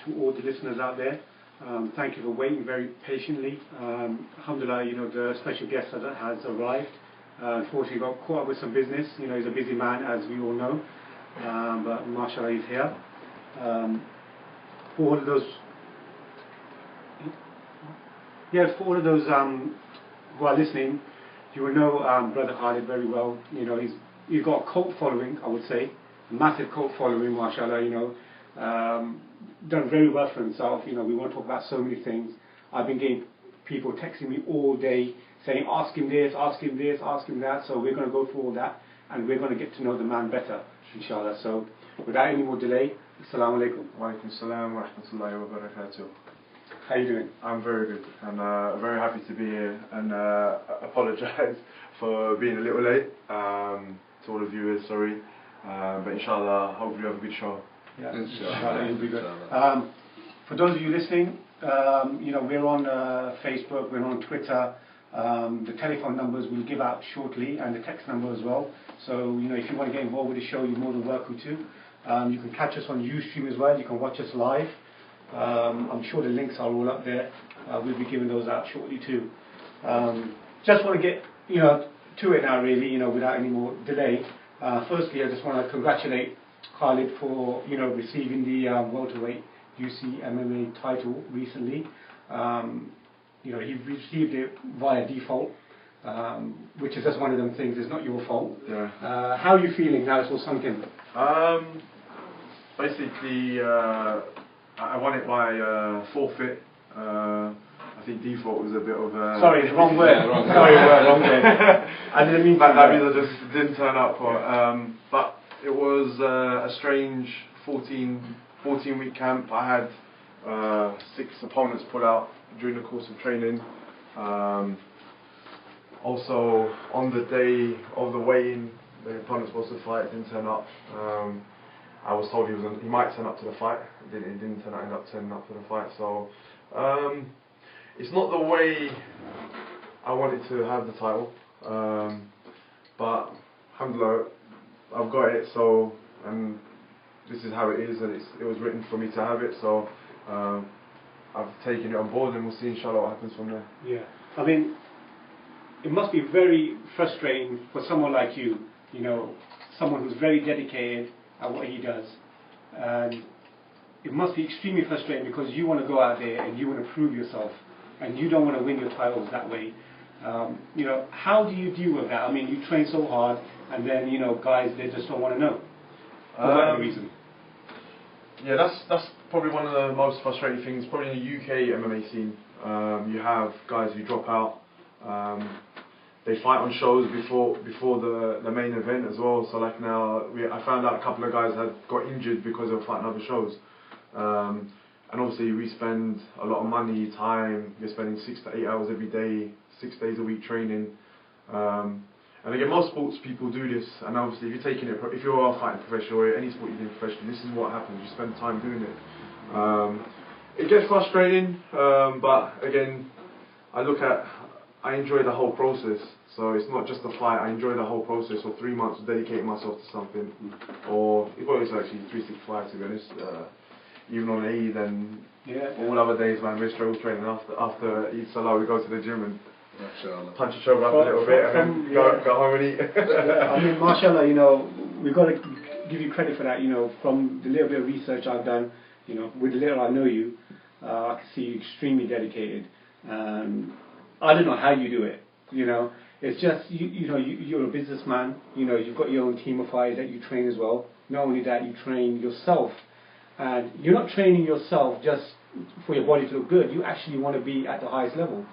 to all the listeners out there. Thank you for waiting very patiently. Alhamdulillah, the special guest has arrived. Unfortunately, got caught up with some business. He's a busy man, as we all know. But mashallah, he's here. For all of those, who are listening, you will know Brother Khalid very well. He's got a cult following, I would say, a massive cult following, mashallah. Done very well for himself. We won't talk about so many things. I've been getting people texting me all day saying, ask him this, ask him this, ask him that. So we're going to go through all that, and we're going to get to know the man better, inshallah. So without any more delay, assalamu alaikum. Wa alaikum assalam wa rahmatullahi wa barakatuh. How are you doing? I'm very good, and very happy to be here, and apologise for being a little late. To all the viewers, sorry. But inshallah, hopefully you have a good show. Yeah, inshallah, it'll be good. For those of you listening, we're on Facebook, we're on Twitter. The telephone numbers we'll give out shortly, and the text number as well. So, if you want to get involved with the show, you're more than welcome to. You can catch us on Ustream as well. You can watch us live. I'm sure the links are all up there. We'll be giving those out shortly too. Just want to get to it now, really, without any more delay. Firstly, I just want to congratulate Khalid for receiving the welterweight UCMMA title recently. He received it via default, which is just one of them things. It's not your fault. Yeah. How are you feeling now it's all sunk in? Basically, I won it by forfeit. I think default was a bit of a... Sorry, wrong word. Sorry, wrong word. I didn't mean that means I just didn't turn up. But it was a strange 14-week camp. I had 6 opponents pull out during the course of training. Also, on the day of the weigh-in, the opponent was supposed to fight, didn't turn up. I was told he might turn up to the fight. He didn't turn up, ended up turning up to the fight. So it's not the way I wanted to have the title, but alhamdulillah, I've got it. So, and this is how it is, and it was written for me to have it. So I've taken it on board, and we'll see inshallah what happens from there. Yeah, I mean, it must be very frustrating for someone like you, someone who's very dedicated at what he does, and it must be extremely frustrating because you want to go out there and you want to prove yourself, and you don't want to win your titles that way. How do you deal with that? I mean, you train so hard, and then guys, they just don't want to know for whatever reason. Yeah, that's probably one of the most frustrating things. Probably in the UK MMA scene, you have guys who drop out. They fight on shows before the main event as well. So like now, I found out a couple of guys had got injured because they were fighting other shows. And obviously we spend a lot of money, time. You're spending 6 to 8 hours every day, 6 days a week training. And again, most sports people do this. And obviously, if you're taking it, if you are fighting professional or any sport you're doing professionally, this is what happens. You spend time doing it. It gets frustrating, but again, I enjoy the whole process. So it's not just the fight. I enjoy the whole process of 3 months dedicating myself to something, or it was actually 365 to be honest. Even on Eid and all other days, man, we're struggle training after Eid Salah. We go to the gym and punch each other up a little bit and then go home and eat. I mean, mashallah, we've got to give you credit for that. From the little bit of research I've done, with the little I know you, I can see you extremely dedicated. I don't know how you do it. It's just you're a businessman. You've got your own team of fighters that you train as well. Not only that, you train yourself, and you're not training yourself just for your body to look good. You actually want to be at the highest level.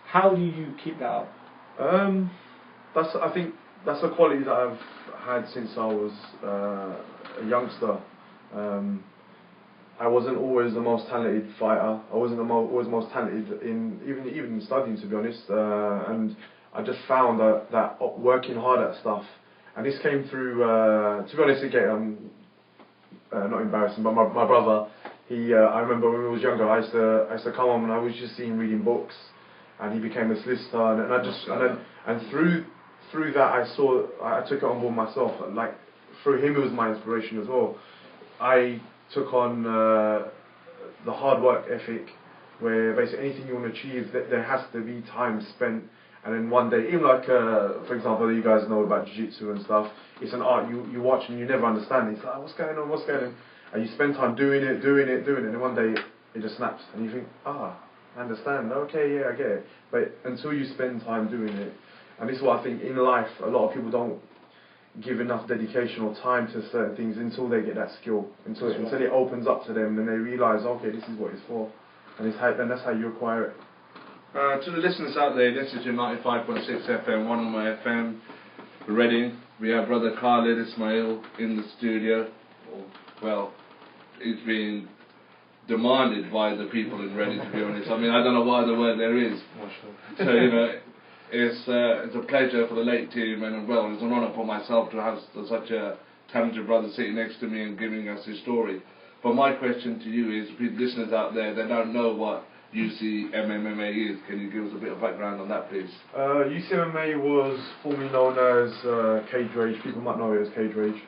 How do you keep that up? I think that's a quality that I've had since I was a youngster. I wasn't always the most talented fighter. I wasn't always most talented in even studying, to be honest. And I just found that working hard at stuff, and this came through. To be honest, again, not embarrassing, but my brother. I remember when we was younger, I used to come home and I was just seeing reading books, and he became a solicitor, and through that I took it on board myself. Like through him, it was my inspiration as well. I took on the hard work ethic, where basically anything you want to achieve, there has to be time spent. And then one day, even like, for example, you guys know about jiu-jitsu and stuff, it's an art you watch and you never understand. It's like, what's going on, And you spend time doing it, and then one day it just snaps. And you think, I understand, okay, yeah, I get it. But until you spend time doing it, and this is what I think in life, a lot of people don't give enough dedication or time to certain things until they get that skill, until it opens up to them and they realise, okay, this is what it's for. And that's how you acquire it. To the listeners out there, this is your 95.6 FM, 1 on my FM, Reading. We have brother Khalid, Ismail in the studio. Well, it's been demanded by the people in Reading, to be honest. I mean, I don't know what other word there is. So, you know, it's a pleasure for the late team, and well, it's an honour for myself to have such a talented brother sitting next to me and giving us his story. But my question to you is, listeners out there, they don't know what UCMMA is. Can you give us a bit of background on that, please? UCMMA was formerly known as Cage Rage. People might know it as Cage Rage.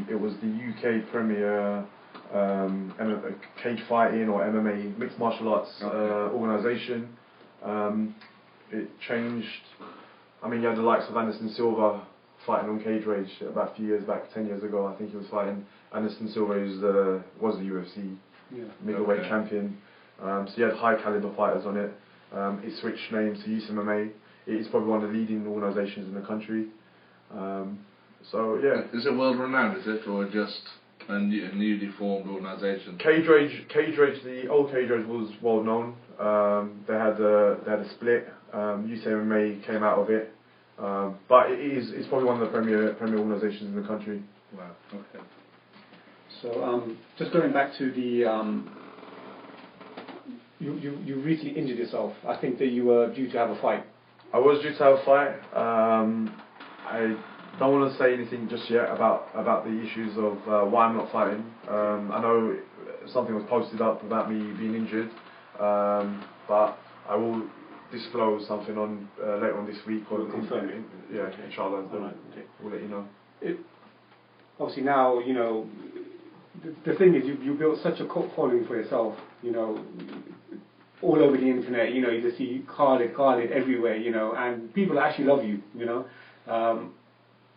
It was the UK premier cage fighting or MMA mixed martial arts organisation. It changed. I mean, you had the likes of Anderson Silva fighting on Cage Rage about a few years back, 10 years ago. I think he was fighting. Anderson Silva was the UFC middleweight champion. So you had high caliber fighters on it. It switched names to UCMMA. It is probably one of the leading organisations in the country. So yeah. Is it world renowned? Is it, or just a newly formed organisation? Cage Rage, the old Cage Rage was well known. They had a split. UCMMA came out of it, but it's probably one of the premier organisations in the country. Wow. Okay. So just going back to the you recently injured yourself. I think that you were due to have a fight. I was due to have a fight. I don't want to say anything just yet about the issues of why I'm not fighting. I know something was posted up about me being injured, but I will disclose something on later on this week. Or inshallah, we'll let you know. Obviously now, you know, the thing is you built such a cult following for yourself, you know, all over the internet, you know, you just see Khalid everywhere, you know, and people actually love you, you know.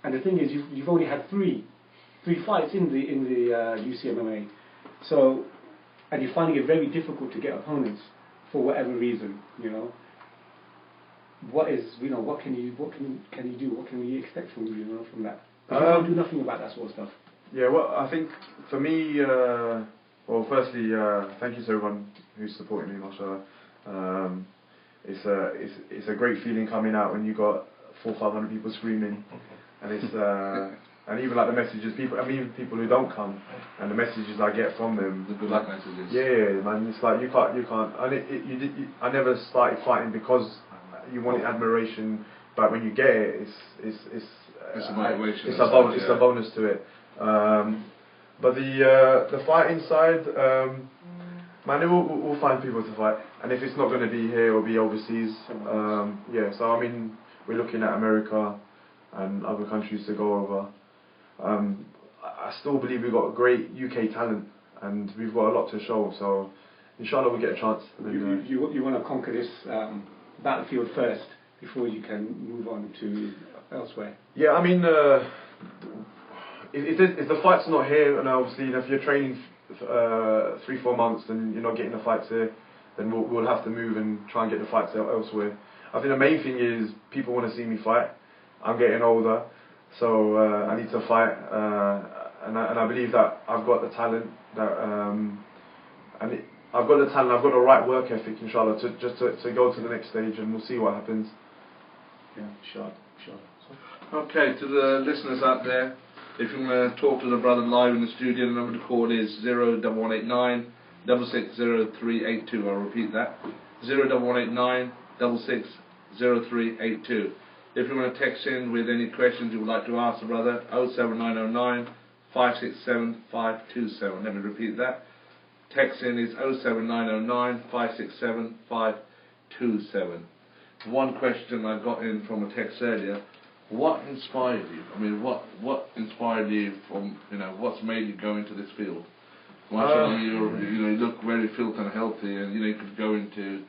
And the thing is, you've only had three fights in the UCMMA, so, and you're finding it very difficult to get opponents for whatever reason, you know. What can you do? What can we expect from you, you know, from that? You don't do nothing about that sort of stuff. Yeah, well, I think for me, well, firstly, thank you to everyone who's supporting me, mashallah. It's a great feeling coming out when you got 400-500 people screaming, and it's and even like the messages, people who don't come, and the messages I get from them, the good luck messages. Yeah, man, it's like you can't. And I never started fighting because you wanted admiration, but when you get it, it's a motivation. It's a bonus to it. But the fighting side, man, we'll find people to fight, and if it's not going to be here, it'll be overseas. Yeah, so I mean, we're looking at America and other countries to go over. I still believe we've got great UK talent, and we've got a lot to show. So, inshallah, we'll get a chance. You want to conquer this battlefield first before you can move on to elsewhere. Yeah, I mean, if the fight's not here, and obviously, you know, if you're training 3-4 months and you're not getting the fights here, then we'll have to move and try and get the fights elsewhere. I think the main thing is people want to see me fight. I'm getting older, so I need to fight, and I believe that I've got the talent I've got the right work ethic, inshallah, to go to the next stage, and we'll see what happens. Yeah, sure. Okay, to the listeners out there, if you want to talk to the brother live in the studio, the number to call is 01189 660382. I'll repeat that, 01189 660382. If you want to text in with any questions you would like to ask the brother, 07909 567 527. Let me repeat that. Text in is 07909 567 527. One question I got in from a text earlier: what inspired you? I mean, what inspired you from, you know, what's made you go into this field? Mashallah, you look very fit and healthy, and you could go into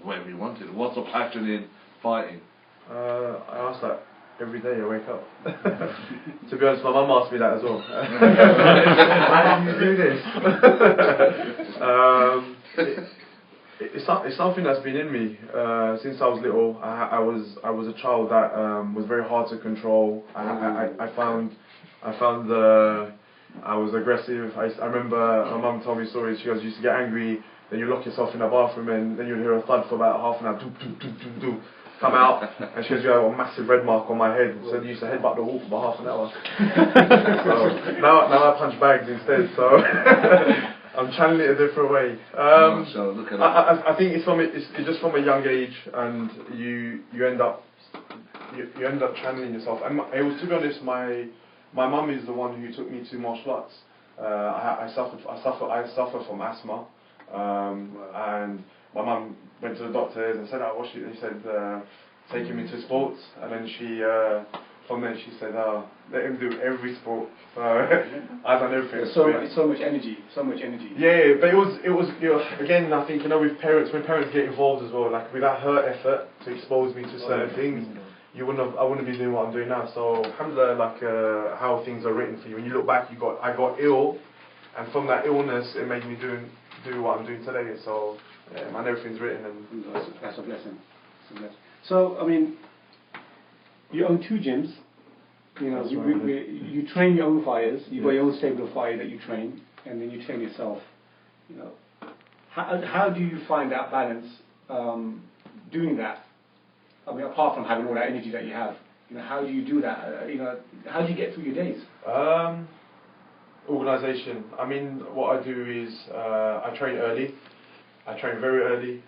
wherever you wanted. What's the passion in fighting? I ask that every day I wake up. To be honest, my mum asked me that as well. How do you do this? It's something that's been in me since I was little. I was a child that was very hard to control. I found I was aggressive. I remember my mum told me stories. She goes, you used to get angry, then you lock yourself in the bathroom, and then you'd hear a thud for about half an hour. Doo, doo, doo, doo, doo. Come out, and she goes, you have a massive red mark on my head. So you used to headbutt the wall for about half an hour. So now I punch bags instead. So I'm channeling it a different way. Look at I think it's just from a young age, and you end up channeling yourself. And it was, to be honest, my mum is the one who took me to martial arts. I suffer from asthma, and my mum went to the doctors and said, he said, take him into sports, and then from there she said, let him do every sport. So I've done everything. So much energy. Yeah, but it was again, I think, with parents, when parents get involved as well, like without her effort to expose me to certain things, I wouldn't be doing what I'm doing now. So alhamdulillah, like how things are written for you. When you look back, I got ill, and from that illness, it made me do what I'm doing today. So and everything's written, and that's a blessing. So I mean, you own 2 gyms. You train your own fighters. You've got your own stable of fighters that you train, and then you train yourself. How do you find that balance doing that? I mean, apart from having all that energy that you have, how do you do that? How do you get through your days? Organisation. I mean, what I do is I train early. I train very early.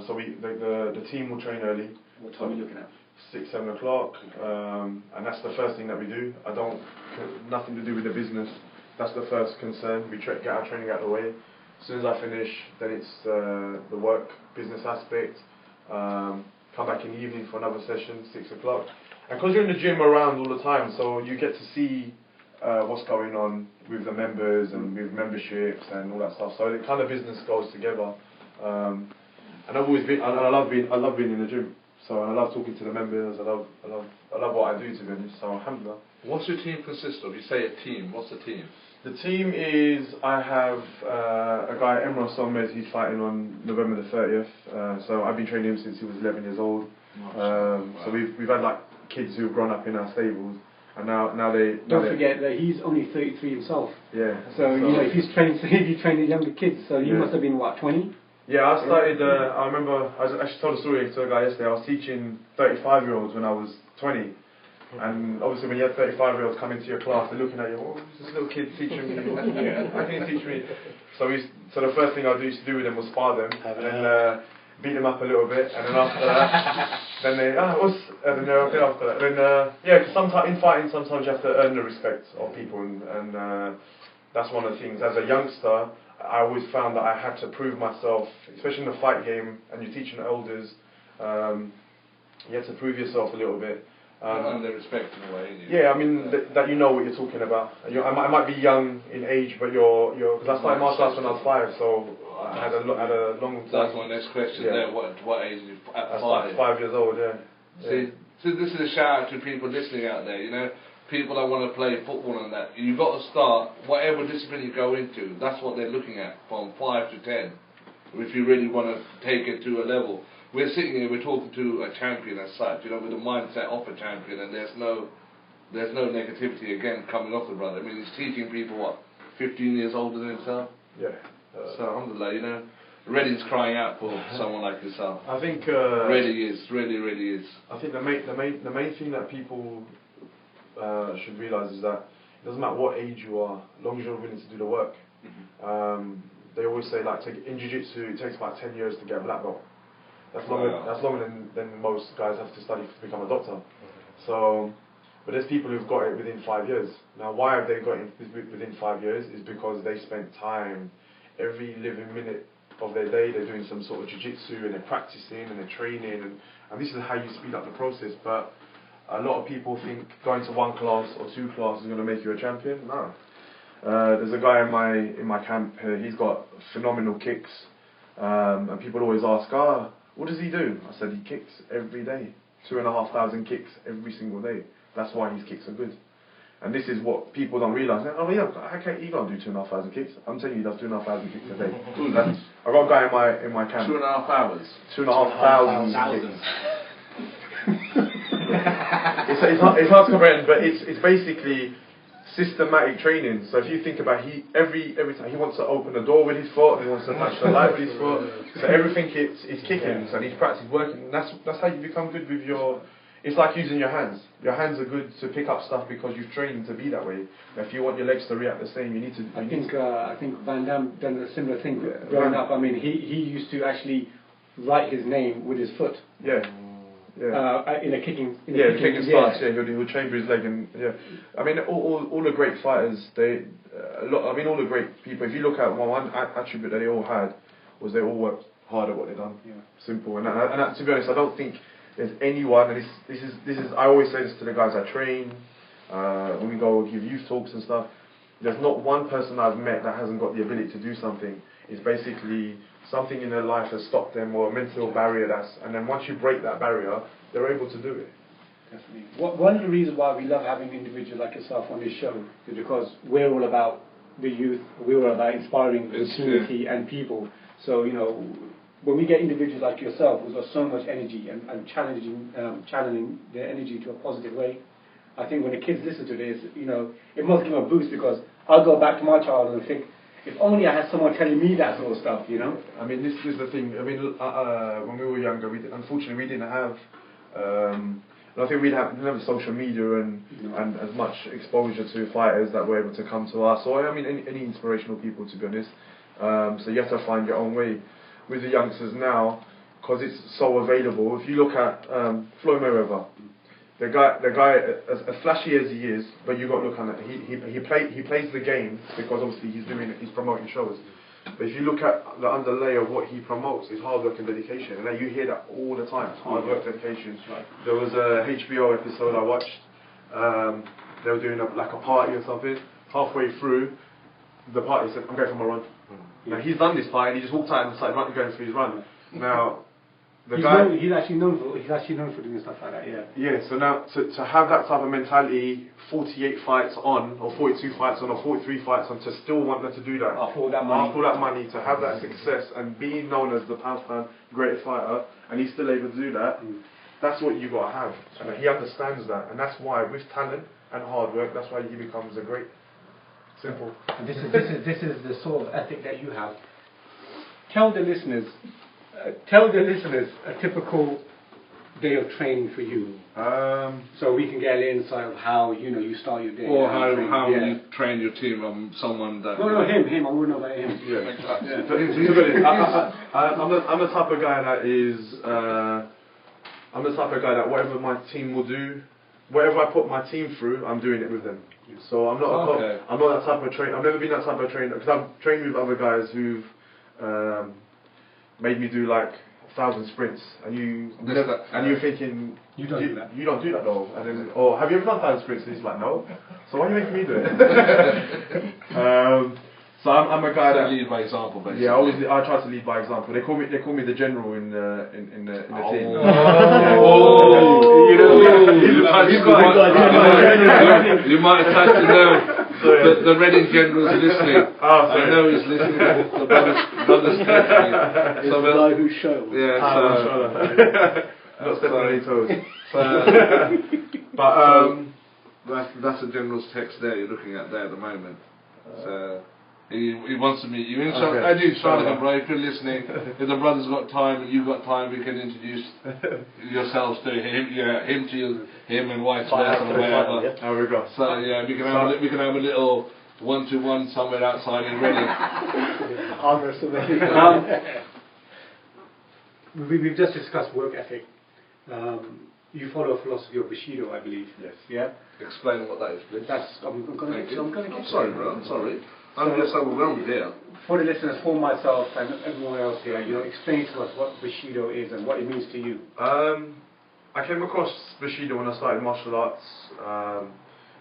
So the team will train early. What time are you looking at? 6, 7 o'clock, and that's the first thing that we do. Nothing to do with the business. That's the first concern. We get our training out of the way. As soon as I finish, then it's the work, business aspect. Come back in the evening for another session, 6 o'clock. And because you're in the gym around all the time, so you get to see what's going on with the members and with memberships and all that stuff. So the kind of business goes together. And I've always been, I love being in the gym. So I love talking to the members. I love what I do, to be honest. So alhamdulillah. What's your team consist of? You say a team. What's the team? The team is, I have a guy, Emrah Somez, he's fighting on November the 30th. So I've been training him since he was 11 years old. So we've had like kids who've grown up in our stables, and now they. Don't forget that he's only 33 himself. Yeah. So if he's training, if you train the younger kids, so you must have been what, 20? Yeah, I started. I remember I actually told a story to a guy yesterday. I was teaching 35-year-olds when I was 20. And obviously when you have 35-year-olds come into your class, they're looking at you, oh, this little kid teaching me, how can you teach me? So the first thing I used to do with them was spar them, and then beat them up a little bit, and then after that, then they're okay after that. Then, because sometimes in fighting, sometimes you have to earn the respect of people, and that's one of the things. As a youngster, I always found that I had to prove myself, especially in the fight game, and you're teaching elders, you have to prove yourself a little bit. And the respect in a way. Yeah, I mean that you know what you're talking about. I might be young in age, but because I started martial arts when I was 5, so I had a long time. That's my next question. Yeah. There, what age? At 5. 5 years old. Yeah. See, so this is a shout out to people listening out there. People that want to play football and that. You've got to start whatever discipline you go into. That's what they're looking at from 5 to 10. If you really want to take it to a level. We're sitting here, we're talking to a champion as such, with the mindset of a champion, and there's no negativity again coming off the brother. I mean, he's teaching people 15 years older than himself. Yeah. So alhamdulillah, Reading's crying out for someone like yourself. I think really is. I think the main thing that people should realise is that it doesn't matter what age you are, as long as you're willing to do the work. Mm-hmm. They always say in jiu-jitsu it takes about 10 years to get a black belt. That's longer than most guys have to study to become a doctor. So, but there's people who've got it within 5 years. Now, why have they got it within 5 years? Is because they spent time, every living minute of their day, they're doing some sort of jiu-jitsu and they're practicing and they're training, and this is how you speed up the process. But a lot of people think going to 1 class or 2 classes is going to make you a champion. No. There's a guy in my camp. He's got phenomenal kicks, and people always ask, what does he do? I said he kicks every day, 2,500 kicks every single day. That's why his kicks are good. And this is what people don't realise. Oh yeah, he don't do 2,500 kicks. I'm telling you, he does 2,500 kicks a day. I got a guy in my camp. 2.5 hours. 2,500 kicks. It's hard to comprehend, but it's basically systematic training. So if you think about every time he wants to open a door with his foot, he wants to touch the light with his foot. So everything is kicking. So he's practicing working. That's how you become good with your. It's like using your hands. Your hands are good to pick up stuff because you've trained to be that way. If you want your legs to react the same, you need to. I think Van Damme done a similar thing growing up. I mean, he used to actually write his name with his foot. Yeah. Yeah. In a kicking. Kicking stance. Yeah, he'll chamber his leg and yeah. I mean, all the great fighters. All the great people. If you look at one attribute that they all had was they all worked hard at what they done. Yeah. Simple. And that, to be honest, I don't think there's anyone. And this is. I always say this to the guys I train. When we go give youth talks and stuff. There's not one person I've met that hasn't got the ability to do something. It's basically something in their life has stopped them or a mental barrier and then once you break that barrier, they're able to do it. Definitely. One of the reasons why we love having individuals like yourself on this show is because we're all about the youth, we're all about inspiring the community and people. So, when we get individuals like yourself who've got so much energy and channeling their energy to a positive way, I think when the kids listen to this, it must give them a boost because I'll go back to my childhood and think, if only I had someone telling me that sort of stuff, I mean, this is the thing. I mean, when we were younger, unfortunately we didn't have. I think we didn't have social media and as much exposure to fighters that were able to come to us, or I mean, any inspirational people, to be honest. So you have to find your own way. With the youngsters now, because it's so available. If you look at Floyd Mayweather. The guy, as flashy as he is, but you got to look at it. He plays the game because obviously he's promoting shows. But if you look at the underlay of what he promotes, is hard work and dedication, and you hear that all the time. Hard work, dedication. There was a HBO episode I watched. They were doing a party or something. Halfway through, the party said, "I'm going for my run." Now he's done this party, and he just walked out and started going for his run. Now. He's actually known for doing stuff like that, yeah. Yeah, so now to have that type of mentality, 48 fights on, or 42 fights on, or 43 fights on, to still want them to do that. After all that money, to have that success and being known as the pound greatest fighter, and he's still able to do that, that's what you got to have. And he understands that, and that's why with talent and hard work, that's why he becomes a great. Simple. And this is the sort of ethic that you have. Tell the listeners a typical day of training for you, so we can get an insight of how you start your day. Or how you train your team on someone that. No, him. I want to know about him. I'm the type of guy that is. I'm the type of guy that whatever my team will do, whatever I put my team through, I'm doing it with them. So I'm not. I'm not that type of trainer. I've never been that type of trainer because I've trained with other guys who've. Made me do 1,000 sprints, and you're thinking you don't do that. You don't do that though, and then have you ever done 1,000 sprints? And he's like, no. So why are you making me do it? So I'm a guy that lead by example, basically. Yeah, I try to lead by example. They call me the general in the team. You might have touched the nerve. The Reading general's listening. I know he's listening. The brothers it's the guy who shows. Yeah, not stepping on any toes. But that's the general's text there you're looking at there at the moment. So he wants to meet you. I do Charlie, bro. If you're listening, if the brother's got time and you've got time, we can introduce yourselves to him. Yeah, him to him and vice versa or whatever. There we go. So yeah, we can have a little 1-to-1 somewhere outside in Reading. We've just discussed work ethic. You follow a philosophy of Bushido, I believe. Yes. Yeah. Explain what that is, please. I'm sorry, bro. I'm sorry. I'm just overwhelmed here. For the listeners, for myself and everyone else here, explain to us what Bushido is and what it means to you. I came across Bushido when I started martial arts,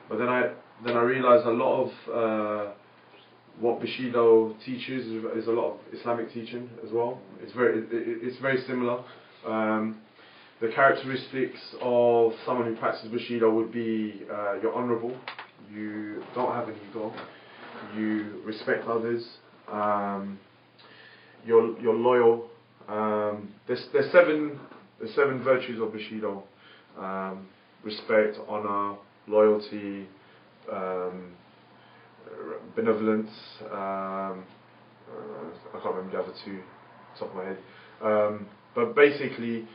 but then I realised a lot of what Bushido teaches is a lot of Islamic teaching as well. It's very similar. The characteristics of someone who practices Bushido would be you're honourable, you don't have an ego, you respect others, you're loyal. There's seven virtues of Bushido: respect, honour, loyalty, benevolence. I can't remember the other two off the top of my head. But basically,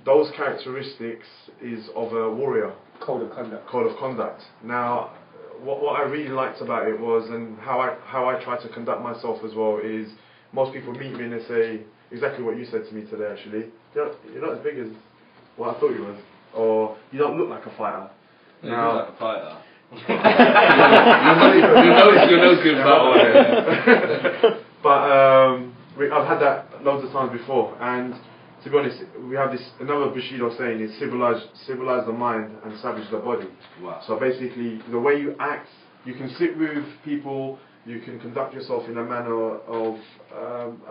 those characteristics is of a warrior. Code of conduct. Code of conduct. Now, what I really liked about it was, and how I try to conduct myself as well, is most people meet me and they say exactly what you said to me today. Actually, you're not as big as what I thought you was, or you don't look like a fighter. You look like a fighter. you know it's good fighter. But I've had that loads of times before, and to be honest, we have this another Bushido saying is civilize the mind and savage the body. Wow. So basically, the way you act, you can sit with people, you can conduct yourself in a manner of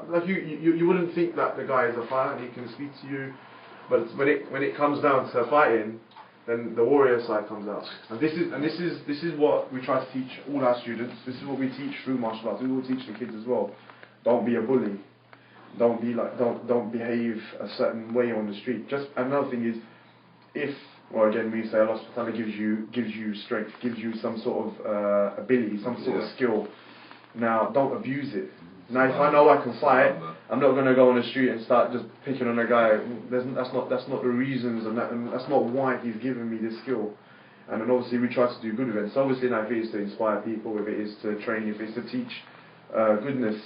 like you wouldn't think that the guy is a fighter, and he can speak to you, but when it comes down to fighting, then the warrior side comes out. And this is what we try to teach all our students. This is what we teach through martial arts. We will teach the kids as well. Don't be a bully. Don't don't behave a certain way on the street. Just another thing is, again we say Allah subhanahu wa ta'ala gives you strength, gives you some sort of ability, some sort of skill. Now don't abuse it. Now if I know I can fight, I'm not going to go on the street and start just picking on a guy. That's not the reasons, and that's not why he's given me this skill. And then obviously we try to do good with it. So obviously now if it is to inspire people, if it is to train, if it's to teach goodness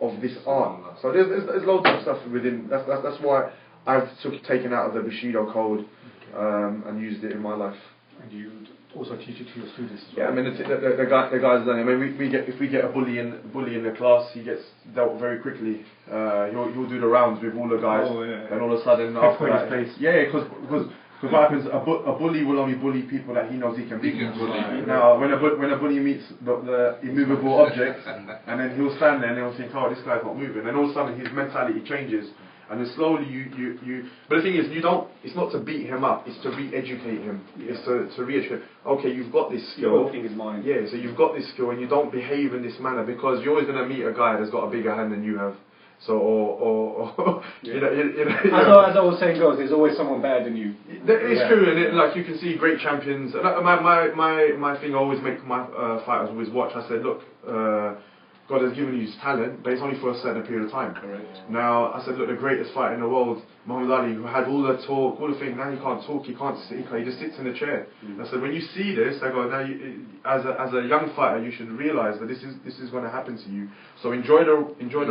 of this art. So there's loads of stuff within. That's why I've taken out of the Bushido code and used it in my life. And you also teach it to your students as well. Yeah, I mean the guys. I mean if we get a bully in the class, he gets dealt very quickly. He'll do the rounds with all the guys, and all of a sudden after that, because what happens? A bully will only bully people that he knows he can beat. Now, when a bully meets the immovable object, and then he'll stand there and he'll think, oh, this guy's not moving, and all of a sudden his mentality changes, and then slowly you. But the thing is, it's not to beat him up; it's to re-educate him. It's to re-educate. Okay, you've got this skill. Opening his mind. Yeah, so you've got this skill, and you don't behave in this manner because you're always going to meet a guy that's got a bigger hand than you have. So, you know, as the old saying goes, there's always someone better than you. It's true, and like you can see great champions. My thing I always make my fighters always watch. I said, look, God has given you his talent, but it's only for a certain period of time. Correct. Now, I said, look, the greatest fighter in the world, Muhammad Ali, who had all the talk, all the things. Now he can't talk, he can't sit, he just sits in a chair. I said, when you see this, I go, now as a young fighter, you should realise that this is going to happen to you. So enjoy the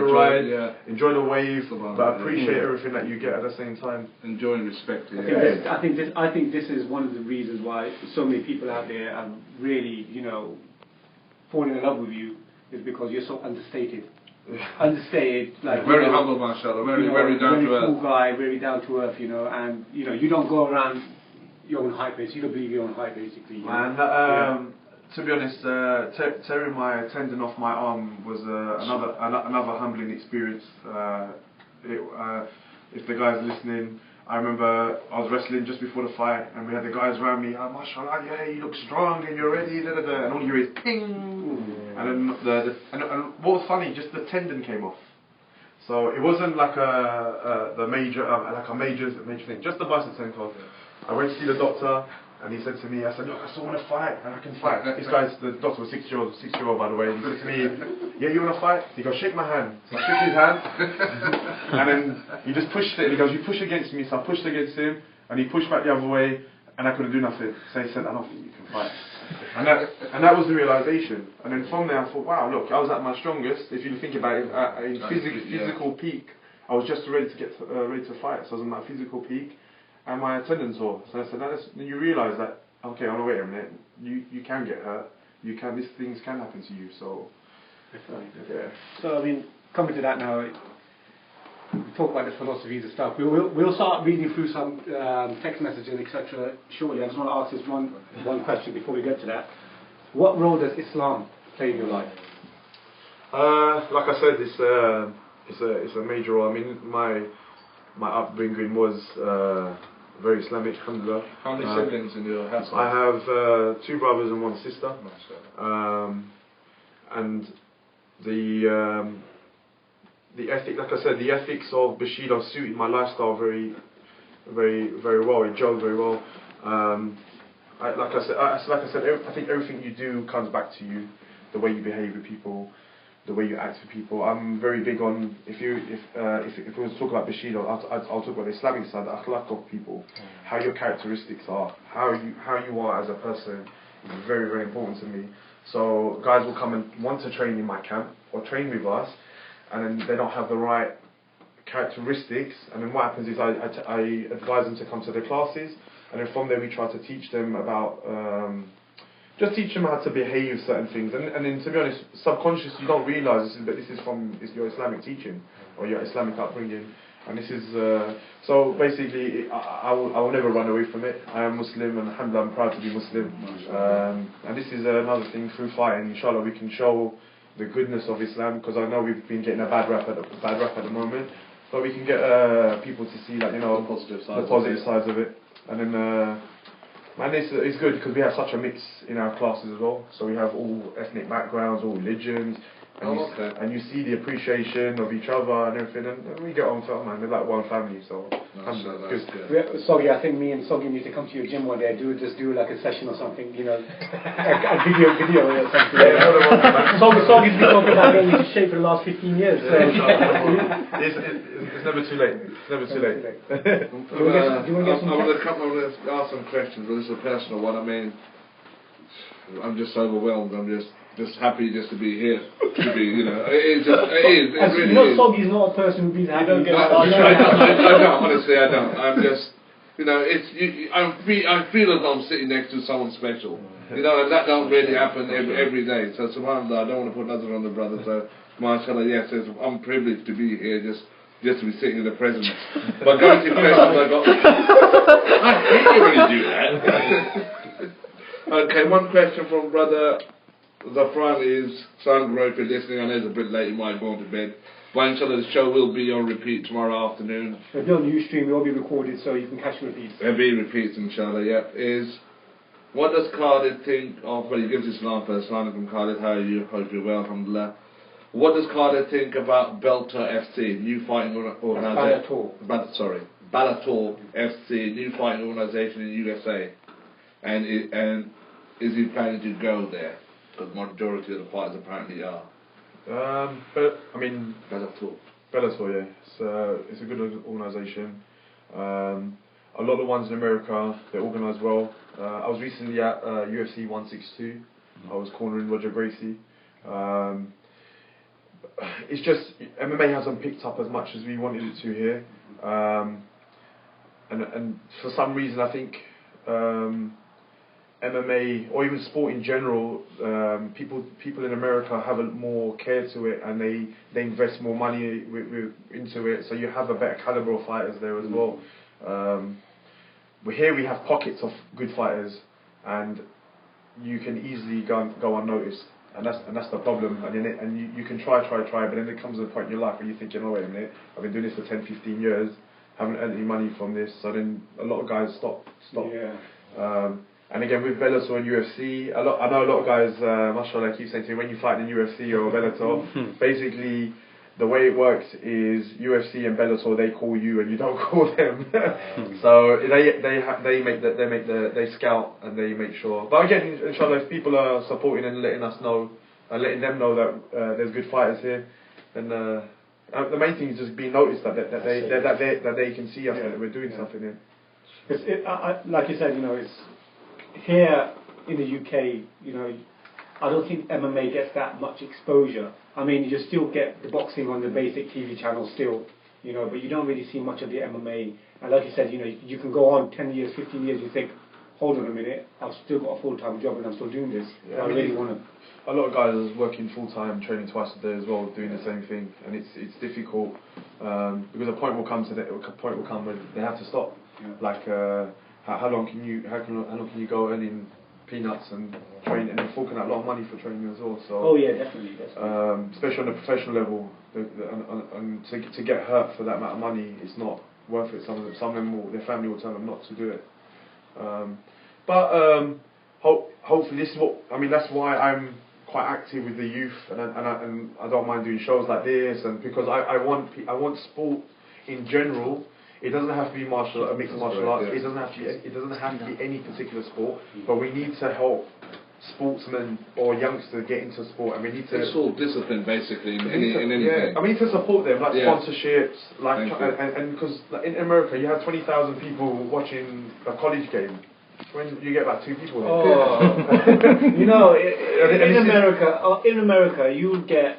ride, enjoy the wave, but appreciate everything that you get at the same time. Enjoy and respect it. I think this is one of the reasons why so many people out there are really, falling in love with you, is because you're so understated. Understated, like very humble, mashallah, very down to earth. Cool guy, very down to earth, and you don't go around your own hype base. You don't believe your own hype, basically. And to be honest, tearing my tendon off my arm was another humbling experience. If the guys listening, I remember I was wrestling just before the fight, and we had the guys around me. Oh, mashallah, yeah, you look strong and you're ready. Da, da, da. And all you hear is ping. And then and what was funny, just the tendon came off. So it wasn't like a major thing. Just the bicep tendon came off. I went to see the doctor, and he said to me, I said, look, I still want to fight, and I can fight. This guy's, the doctor was 6-year-old by the way. He said to me, yeah, you want to fight? He goes, shake my hand. So I shook his hand, and then he just pushed it. And he goes, you push against me. So I pushed against him, and he pushed back the other way, and I couldn't do nothing. So he said, I don't think you can fight. And that was the realization. And then from there I thought, wow, look, I was at my strongest. If you think about it, in physical peak, I was just ready to fight. So I was on my physical peak, and my tendon tore. So I said, then you realise that, okay, oh no, wait a minute, you can get hurt. These things can happen to you. So, yeah. So I mean, coming to that now. We talk about the philosophies and stuff. We'll start reading through some text messages, etc. shortly. I just want to ask this one question before we get to that. What role does Islam play in your life? Like I said, it's a major role. I mean, my upbringing was very Islamic, alhamdulillah. How many siblings in your household? I have 2 brothers and 1 sister. And the ethic, like I said, the ethics of Bushido suited my lifestyle very, very, very well. It gelled very well. Like I said, I think everything you do comes back to you. The way you behave with people, the way you act with people. I'm very big on if we were to talk about Bushido, I'll talk about the Islamic side, the akhlaq of people, how your characteristics are, how you are as a person is very, very important to me. So guys will come and want to train in my camp or train with us, and then they don't have the right characteristics, and then what happens is I advise them to come to the classes, and then from there we try to teach them about just teach them how to behave certain things, and then to be honest, subconsciously you don't realise this is from your Islamic teaching or your Islamic upbringing, and this is so basically I will never run away from it. I am Muslim, and alhamdulillah I'm proud to be Muslim, and this is another thing through fighting. Inshallah we can show the goodness of Islam, because I know we've been getting a bad rap at the moment, but we can get people to see, like, you know, the positive sides of it. And then man, it's good because we have such a mix in our classes as well. So we have all ethnic backgrounds, all religions, and you see the appreciation of each other and everything, and we get on well, man. We're like one family, so good. Soggy, I think me and Soggy need to come to your gym one day. Do like a session or something, you know, a video or something. Soggy's been talking about getting into shape for the last 15 years. So. It's never too late. It's never too late. I want to ask some questions, but this is a personal one. I mean, I'm just overwhelmed. I'm just happy just to be here. You know, it is. It really is. Soggy's not a person who be happy. I don't. Honestly, I don't. I'm just, you know, I feel as though I'm sitting next to someone special. You know, and that don't really happen every day. So subhanAllah, I don't want to put nothing on the brother. So mashallah, yes, I'm privileged to be here, just to be sitting in the presence. But going to questions, I hate you when you do that. Okay, one question from brother Zafran is, Sam, if you're listening, I know it's a bit late, you might go on to bed. But inshallah, the show will be on repeat tomorrow afternoon. It'll be on Ustream, it will be recorded, so you can catch repeats. It'll be repeats, inshallah, yeah. What does Khalid think of, well, he gives Islam first, Salam from Khalid, how are you? Hope you're well, alhamdulillah. What does Khalid think about Bellator FC, new fighting organisation? Bellator FC, new fighting organisation in USA. And is he planning to go there? Because the majority of the fighters apparently are. But I mean, Bellator, yeah. It's a good organisation. A lot of the ones in America, they're organised well. I was recently at UFC 162. I was cornering Roger Gracie. It's just MMA hasn't picked up as much as we wanted it to here, and for some reason I think MMA or even sport in general, people in America have more care to it, and they invest more money into it. So you have a better caliber of fighters there as well. But here we have pockets of good fighters, and you can easily go unnoticed. And that's the problem, and you can try, but then there comes a point in your life where you think, you know, wait a minute, I've been doing this for 10, 15 years, haven't earned any money from this, so then a lot of guys stop. Yeah. And again, with Bellator and UFC, I know a lot of guys, mashallah, keep saying to me, when you fight in UFC or Bellator, basically, the way it works is UFC and Bellator, they call you and you don't call them. So they scout and they make sure. But again, inshallah, if people are supporting and letting us know, letting them know that there's good fighters here, then the main thing is just being noticed that they can see us, that we're doing something here. Like you said, you know, it's here in the UK, you know, I don't think MMA gets that much exposure. I mean, you still get the boxing on the basic TV channel still, you know, but you don't really see much of the MMA. And like you said, you know, you can go on 10 years, 15 years, you think, hold on a minute, I've still got a full-time job and I'm still doing this. Yeah, I really want to. A lot of guys are working full-time, training twice a day as well, doing the same thing, and it's difficult because a point will come where they have to stop. Yeah. Like, how long can you go earning peanuts and training, and they're forking out a lot of money for training as well. So Oh yeah, definitely. especially on the professional level, and to get hurt for that amount of money, it's not worth it. Some of them their family will tell them not to do it. Hopefully this is what I mean. That's why I'm quite active with the youth, and I don't mind doing shows like this, and because I want sport in general. It doesn't have to be mixed martial arts. Yeah. It doesn't have to be any particular sport. But we need to help sportsmen or youngsters get into sport, and we need to. It's all discipline basically in anything. Yeah, I mean to support them, like Yeah. sponsorships, like and because in America you have 20,000 people watching a college game. When you get about 2 people. Oh, you know, in America, you get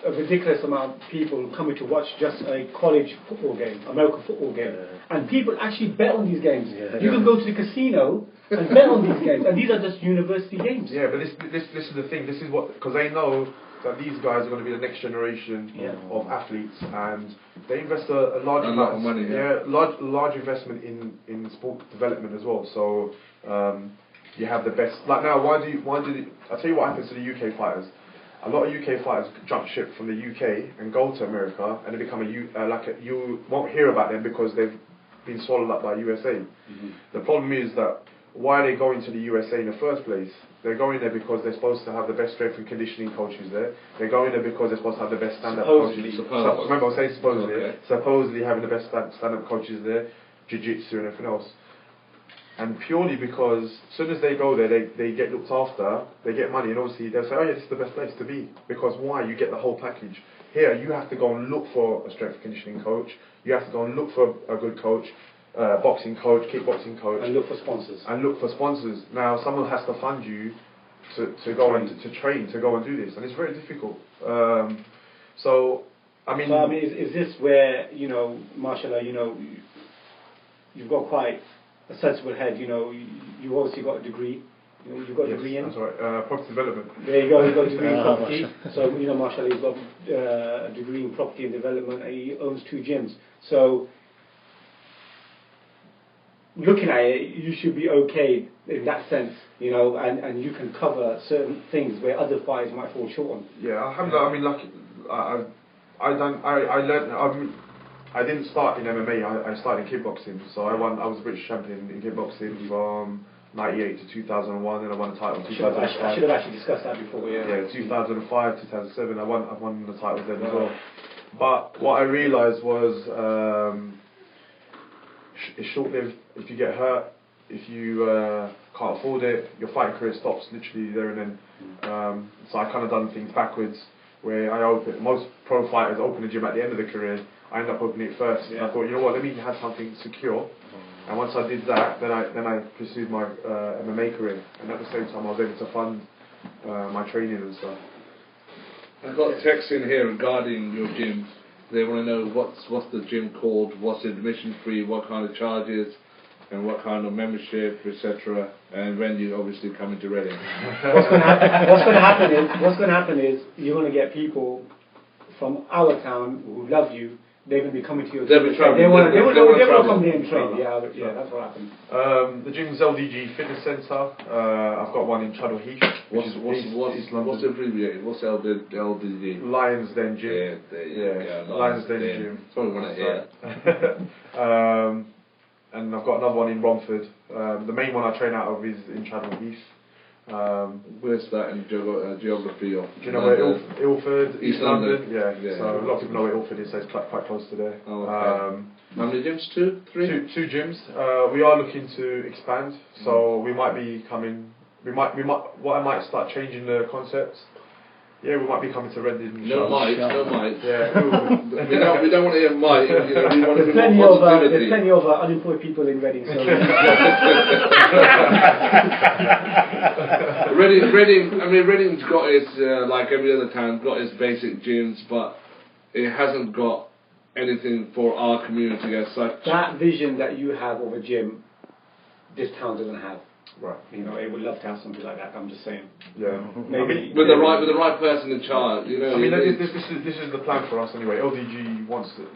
a ridiculous amount of people coming to watch just a college football game, American football game, and people actually bet on these games. You can go to the casino and bet on these games, and these are just university games. Yeah, but this is the thing. This is what, because they know that these guys are going to be the next generation of athletes, and they invest a large amount of money. large investment in sport development as well. So you have the best. Like now, why do I tell you what happens to the UK fighters? A lot of UK fighters jump ship from the UK and go to America, and they become you won't hear about them because they've been swallowed up by USA. The problem is that why are they going to the USA in the first place? They're going there because they're supposed to have the best strength and conditioning coaches there. They're going there because they're supposed to have the best stand-up coaches. Remember, I say supposedly. Okay. Supposedly having the best stand-up coaches there, jiu-jitsu and everything else. And purely because as soon as they go there, they get looked after, they get money, and obviously they'll say, oh yeah, this is the best place to be. Because why? You get the whole package. Here, you have to go and look for a strength and conditioning coach. You have to go and look for a good coach, boxing coach, kickboxing coach. And look for sponsors. Now, someone has to fund you to go and to train, to go and do this. And it's very difficult. So, I mean, is this where, you know, mashallah, you know, you've got quite a sensible head, you know, you've obviously got a degree, you know, you've got a degree in. That's right, property development. There you go, you've got a degree in property. So, you know, mashallah, he's got a degree in property and development, and he owns 2 gyms. So, looking at it, you should be okay in that sense, you know, and you can cover certain things where other fighters might fall short on. Yeah, alhamdulillah, I mean, like, I didn't start in MMA, I started in kickboxing, so I was a British champion in kickboxing from 98 to 2001, and I won a title in 2005. I should have actually discussed that before, yeah. Yeah, 2005, 2007, I've won the titles then as well. But what I realised was, it's short-lived. If you get hurt, if you can't afford it, your fighting career stops literally there and then. So I kind of done things backwards, where most pro fighters open the gym at the end of the career. I ended up opening it first. Yeah. And I thought, you know what, let me have something secure. And once I did that, then I pursued my MMA career, and at the same time I was able to fund my training and stuff. I've got texts in here regarding your gym. They want to know what's the gym called, what's admission free, what kind of charges, and what kind of membership, etc. And when you obviously come into Reading. What's going to happen is you're going to get people from our town who love you. They're going to be coming to your They'll gym. be traveling. They want to come there and train. Yeah, that's what happens. The gym's LDG Fitness Centre. I've got one in Chadwell Heath. What's abbreviated? What's LDD? Lions Den Gym. Lions Den Gym. That's what I want to hear. And I've got another one in Romford. The main one I train out of is in Chadwell Heath. Where's that in geography? Of do you know where Ilford, East London? Yeah. So a lot of people know where Ilford is, so it's quite close to there. Oh, okay. How many gyms? 2? 3? Two gyms. We are looking to expand, so we might be coming. What I might start changing the concepts. Yeah, we might be coming to Reading. No might. Yeah. we don't want to hear might. You know, we want to There's be more positivity. there's plenty of unemployed people in Reading. So Reading. I mean, Reading's got its like every other town, got its basic gyms, but it hasn't got anything for our community as such. that vision that you have of a gym, this town doesn't have. Right. You know, it would love to have something like that. I'm just saying. Yeah. Maybe With the right person in charge, you know. I mean, this is the plan for us anyway. LDG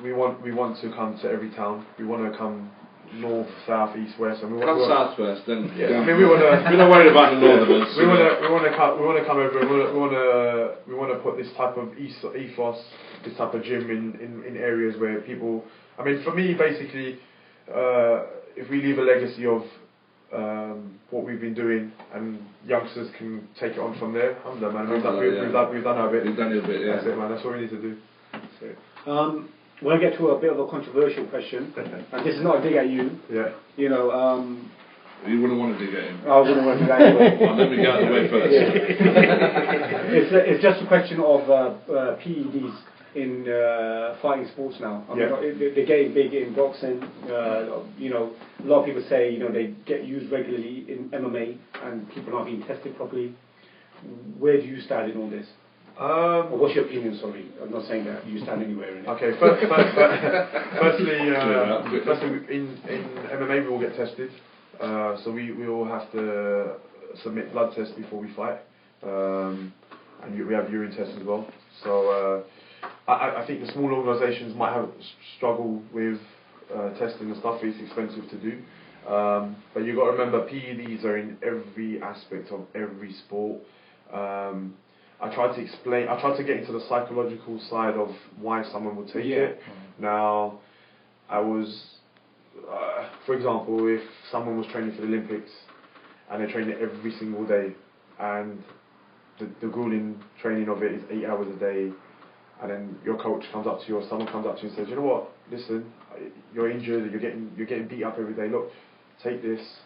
we want to come to every town. We want to come north, south, east, west, and we Come want. south first, then. Yeah, I mean we want to. We're not worried about the northern ones. We want to come over. And we want to put this type of ethos, this type of gym in areas where people. I mean, for me, basically, if we leave a legacy of what we've been doing, and youngsters can take it on from there. Alhamdulillah, man. We've done our bit. We've done our bit. Yeah. That's it, man. That's what we need to do. We'll get to a bit of a controversial question, and this is not a dig at you. Yeah. You know, you wouldn't want to dig at him. I wouldn't want to do that anyway. I'll let me get out of the way first. It's just a question of PEDs in fighting sports now. I mean, they're getting big in boxing. You know, a lot of people say, you know, they get used regularly in MMA, and people aren't being tested properly. Where do you stand in all this? Or what's your opinion? Sorry, I'm not saying that you stand anywhere in it. Okay, firstly, in MMA we all get tested, so we all have to submit blood tests before we fight, and we have urine tests as well. So I think the small organisations might have struggle with testing and stuff. It's expensive to do, but you got to remember PEDs are in every aspect of every sport. I tried to get into the psychological side of why someone would take it. Now, for example, if someone was training for the Olympics and they're training every single day, and the grueling training of it is 8 hours a day, and then your coach comes up to you or someone comes up to you and says, you know what, listen, you're injured, you're getting beat up every day, look, take this,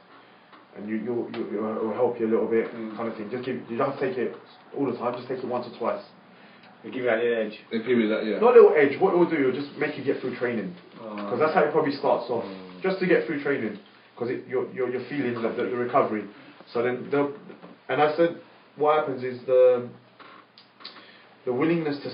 and it will help you a little bit, kind of thing. You don't have to take it all the time, just take it once or twice. They give you that edge. They give you that, yeah. Not a little edge, what it will do, it will just make you get through training. Because that's how it probably starts off, just to get through training, because you're feeling the recovery. So then, and I said, what happens is the willingness to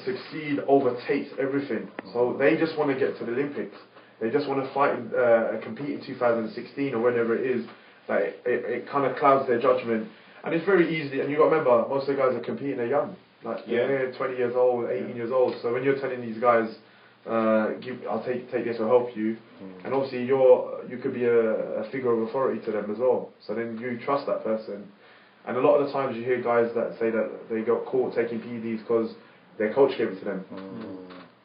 succeed overtakes everything. So they just want to get to the Olympics. They just want to fight and compete in 2016 or whenever it is. That it kind of clouds their judgment, and it's very easy. And you got to remember, most of the guys are competing. They're young, like they're 20 years old, 18 years old. So when you're telling these guys, "I'll take this or help you," and obviously you could be a figure of authority to them as well. So then you trust that person. And a lot of the times you hear guys that say that they got caught taking PEDs because their coach gave it to them.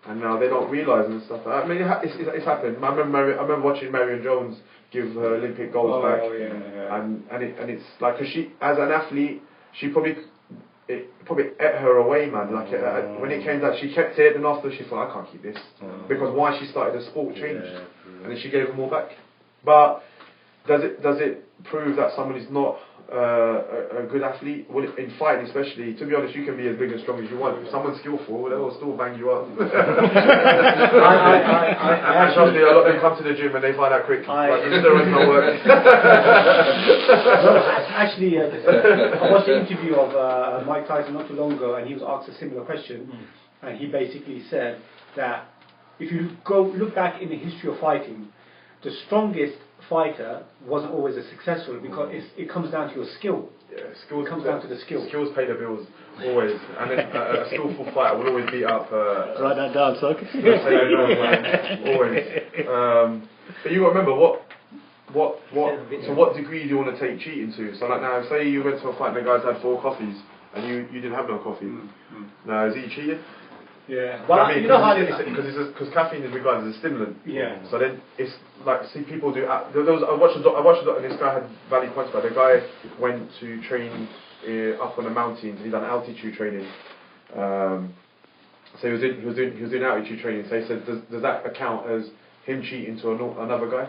And now they don't realise and stuff. I mean, it's happened. I remember watching Marion Jones give her Olympic golds back, and it's like, 'cause she, as an athlete, it probably ate her away, man. Like when it came that, she kept it, and after she thought, I can't keep this, because why she started the sport changed, and then she gave them all back. But does it prove that someone is not a good athlete? Well, in fighting especially, to be honest, you can be as big and strong as you want. If someone's skillful, they'll still bang you up. I trust me, a lot of them come to the gym and they find out quick. Like, the steroids not work. Actually, I watched the interview of Mike Tyson not too long ago, and he was asked a similar question, and he basically said that if you look back in the history of fighting, the strongest fighter wasn't always as successful, because it comes down to your skill. Yeah, skills comes down to the skill. Skills pay the bills, always. And then a skillful fighter will always beat up. Write that down, son. Always. But you got to remember to what degree do you want to take cheating to? So like now, say you went to a fight and the guys had 4 coffees and you didn't have no coffee. Now, is he cheating? Yeah, well, I mean, you know how because caffeine is regarded as a stimulant. Yeah. So then it's like, see, people do. I watched a doc, and this guy had valid points about it. The guy went to train up on the mountains. He done altitude training. So he was doing altitude training. So he said, does that account as him cheating to another guy?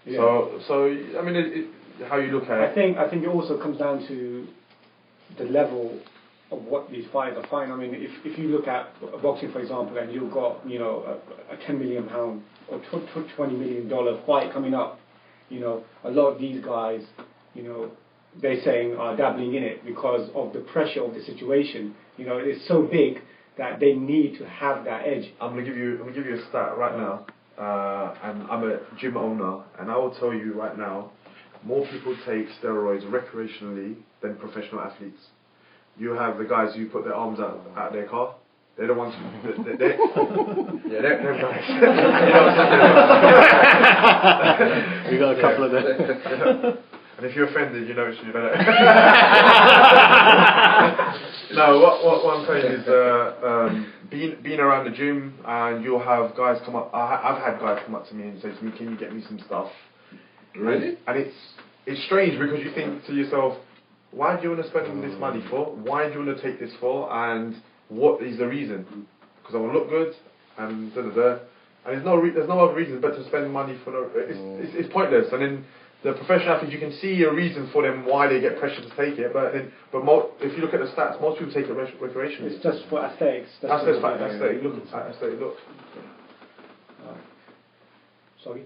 Yeah. So I mean, how you look at it. I think it also comes down to the level of what these fighters are fighting. I mean, if you look at boxing, for example, and you've got, you know, a £10 million or $20 million fight coming up, you know, a lot of these guys, you know, they're saying are dabbling in it because of the pressure of the situation. You know, it's so big that they need to have that edge. I'm gonna give you a stat right now, and I'm a gym owner, and I will tell you right now, more people take steroids recreationally than professional athletes. You have the guys who put their arms out their car, They're the ones who, yeah, they're guys. We got a couple of them. And if you're offended, you know it's you. No, what I'm saying is being around the gym, and you'll have guys come up. I've had guys come up to me and say to me, "Can you get me some stuff?" Really? And it's strange because you think to yourself, "Why do you want to spend this money for? Why do you want to take this for? And what is the reason? Because I want to look good, and da da da." And there's no other reason but to spend money for no. It's pointless. And then the professional athletes, you can see a reason for them why they get pressure to take it, but if you look at the stats, most people take it recreationally. It's just for aesthetics. That's aesthetic look. Sorry.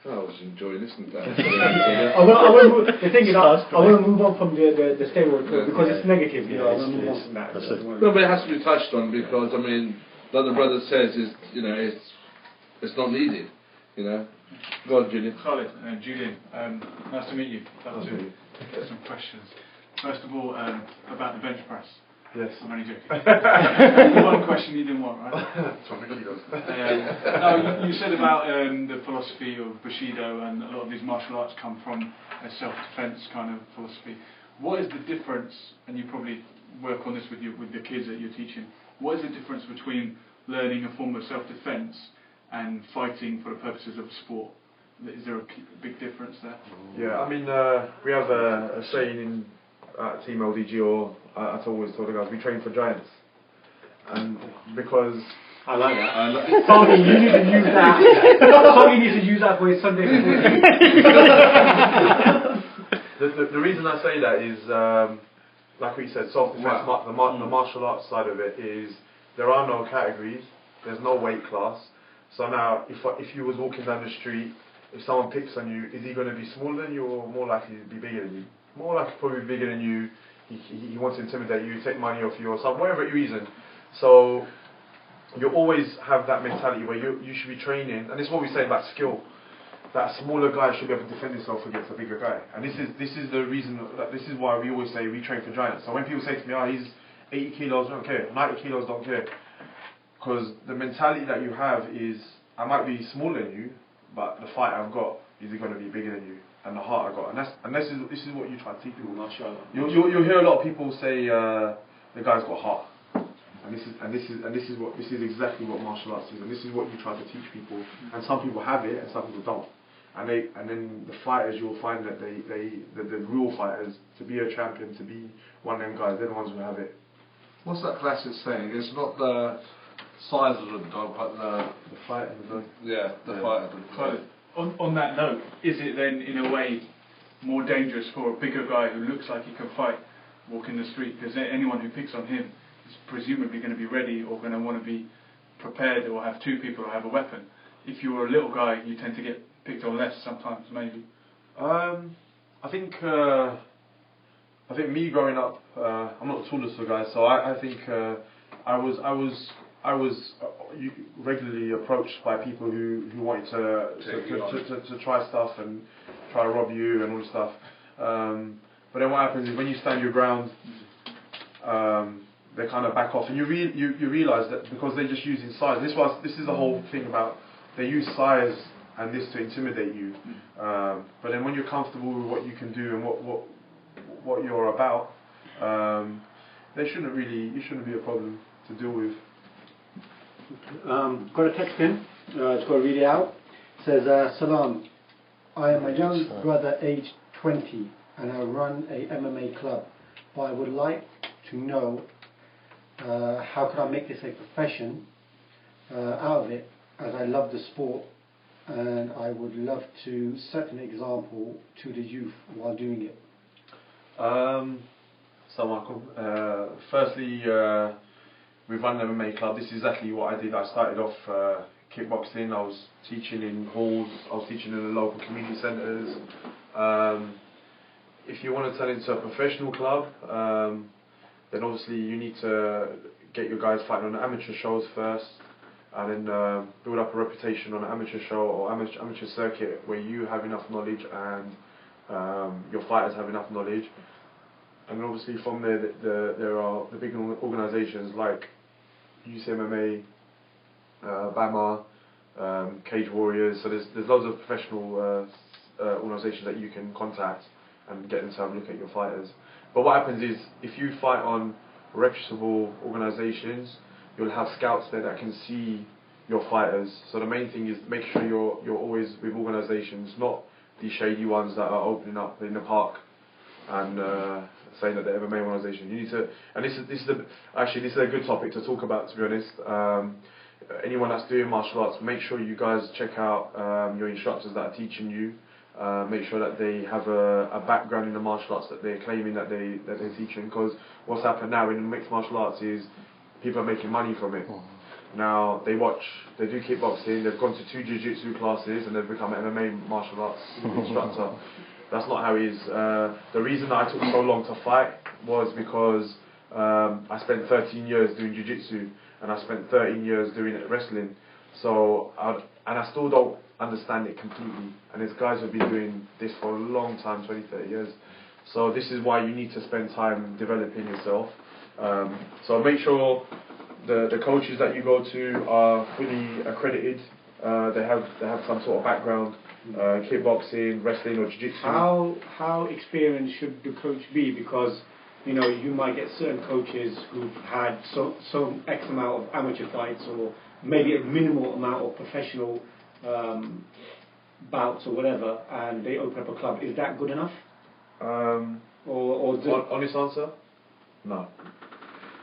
I was enjoying listening to that. The thing is, I want to move on from the steroid because it's negative. You know, I want to move on from that. No, but it has to be touched on because I mean, like the brother says, is it's not needed. You know. Go on, Julian. Khalid, Julian, nice to meet you. Love to get some questions. First of all, about the bench press. Yes. I'm only joking. One question you didn't want, right? That's what everybody does. No, you said about the philosophy of Bushido, and a lot of these martial arts come from a self-defense kind of philosophy. What is the difference, and you probably work on this with the kids that you're teaching, what is the difference between learning a form of self-defense and fighting for the purposes of sport? Is there a big difference there? Yeah, I mean, we have a saying in Team LDG, or I always tell the guys, we train for giants. And because... I like that. Sorry, you need to use that. Sorry, needs to use that for his Sunday. The reason I say that is, like we said, self-defense, the martial arts side of it is, there are no categories, there's no weight class. So now, if you was walking down the street, if someone picks on you, is he going to be smaller than you or more likely to be bigger than you? More likely probably bigger than you. He wants to intimidate you, take money off you or something, whatever reason. So you always have that mentality where you should be training, and this is what we say about skill. That a smaller guy should be able to defend himself against a bigger guy, and this is the reason. This is why we always say we train for giants. So when people say to me, "Oh, he's 80 kilos, don't care. 90 kilos, don't care," because the mentality that you have is, I might be smaller than you, but the fight I've got is going to be bigger than you, and the heart I've got, and this is what you try to teach people. You'll hear a lot of people say the guy's got heart, and this is exactly what martial arts is, and this is what you try to teach people. And some people have it, and some people don't. And then the fighters, you'll find that the real fighters, to be a champion, to be one of them guys, they're the ones who have it. What's that classic saying? It's not the size of the dog, but The fight and the dog. Yeah, the fight of the dog. On that note, is it then in a way more dangerous for a bigger guy who looks like he can fight walking the street? Because anyone who picks on him is presumably going to be ready or going to want to be prepared or have two people or have a weapon. If you're a little guy, you tend to get picked on less sometimes, maybe. I think me growing up, I'm not the tallest of guys, so I think I was regularly approached by people who wanted to try stuff and try to rob you and all this stuff. But then what happens is when you stand your ground, they kind of back off, and you realise that because they're just using size. This is the whole thing about, they use size and this to intimidate you. But then when you're comfortable with what you can do and what you're about, you shouldn't be a problem to deal with. Got a text in, just got to read it out. It says, Salam, I am a young brother aged 20 and I run a MMA club, but I would like to know how could I make this a profession out of it, as I love the sport and I would love to set an example to the youth while doing it. Firstly, we run an MMA club. This is exactly what I did. I started off kickboxing. I was teaching in halls. I was teaching in the local community centres. If you want to turn it into a professional club, then obviously you need to get your guys fighting on the amateur shows first, and then build up a reputation on an amateur show or amateur circuit where you have enough knowledge and your fighters have enough knowledge. And obviously from there, there are the big organisations like UCMMA, BAMA, Cage Warriors. So there's loads of professional organisations that you can contact and get them to have a look at your fighters. But what happens is, if you fight on reputable organisations, you'll have scouts there that can see your fighters. So the main thing is make sure you're always with organisations, not these shady ones that are opening up in the park and saying that they're MMA organisation. You need to, and this is a good topic to talk about, to be honest. Anyone that's doing martial arts, make sure you guys check out your instructors that are teaching you. Make sure that they have a background in the martial arts that they're claiming that they're teaching, because what's happened now in mixed martial arts is people are making money from it. Now they do kickboxing, they've gone to 2 jiu-jitsu classes and they've become an MMA martial arts instructor. That's not how it is. The reason that I took so long to fight was because I spent 13 years doing jiu-jitsu and I spent 13 years doing wrestling. So I still don't understand it completely. And there's guys who've been doing this for a long time, 20, 30 years. So this is why you need to spend time developing yourself. So make sure the coaches that you go to are fully accredited. They have some sort of background, kickboxing, wrestling or jiu-jitsu. How experienced should the coach be? Because you might get certain coaches who've had so X amount of amateur fights, or maybe a minimal amount of professional bouts or whatever, and they open up a club. Is that good enough? Honest answer? No.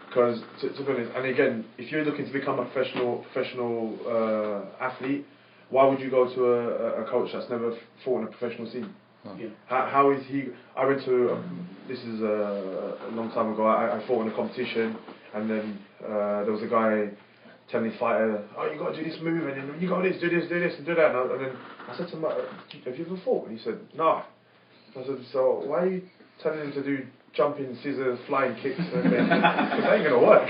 Because to be honest, and again, if you're looking to become a professional athlete, why would you go to a coach that's never fought in a professional scene? Yeah. How is he? I went to this is a long time ago. I fought in a competition, and then there was a guy telling the fighter, "Oh, you got to do this move, and then you got to do this, and do that." And then I said to him, "Have you ever fought?" And he said, "No." I said, "So why are you telling him to do jumping, scissors, flying kicks, and then, because that ain't gonna work."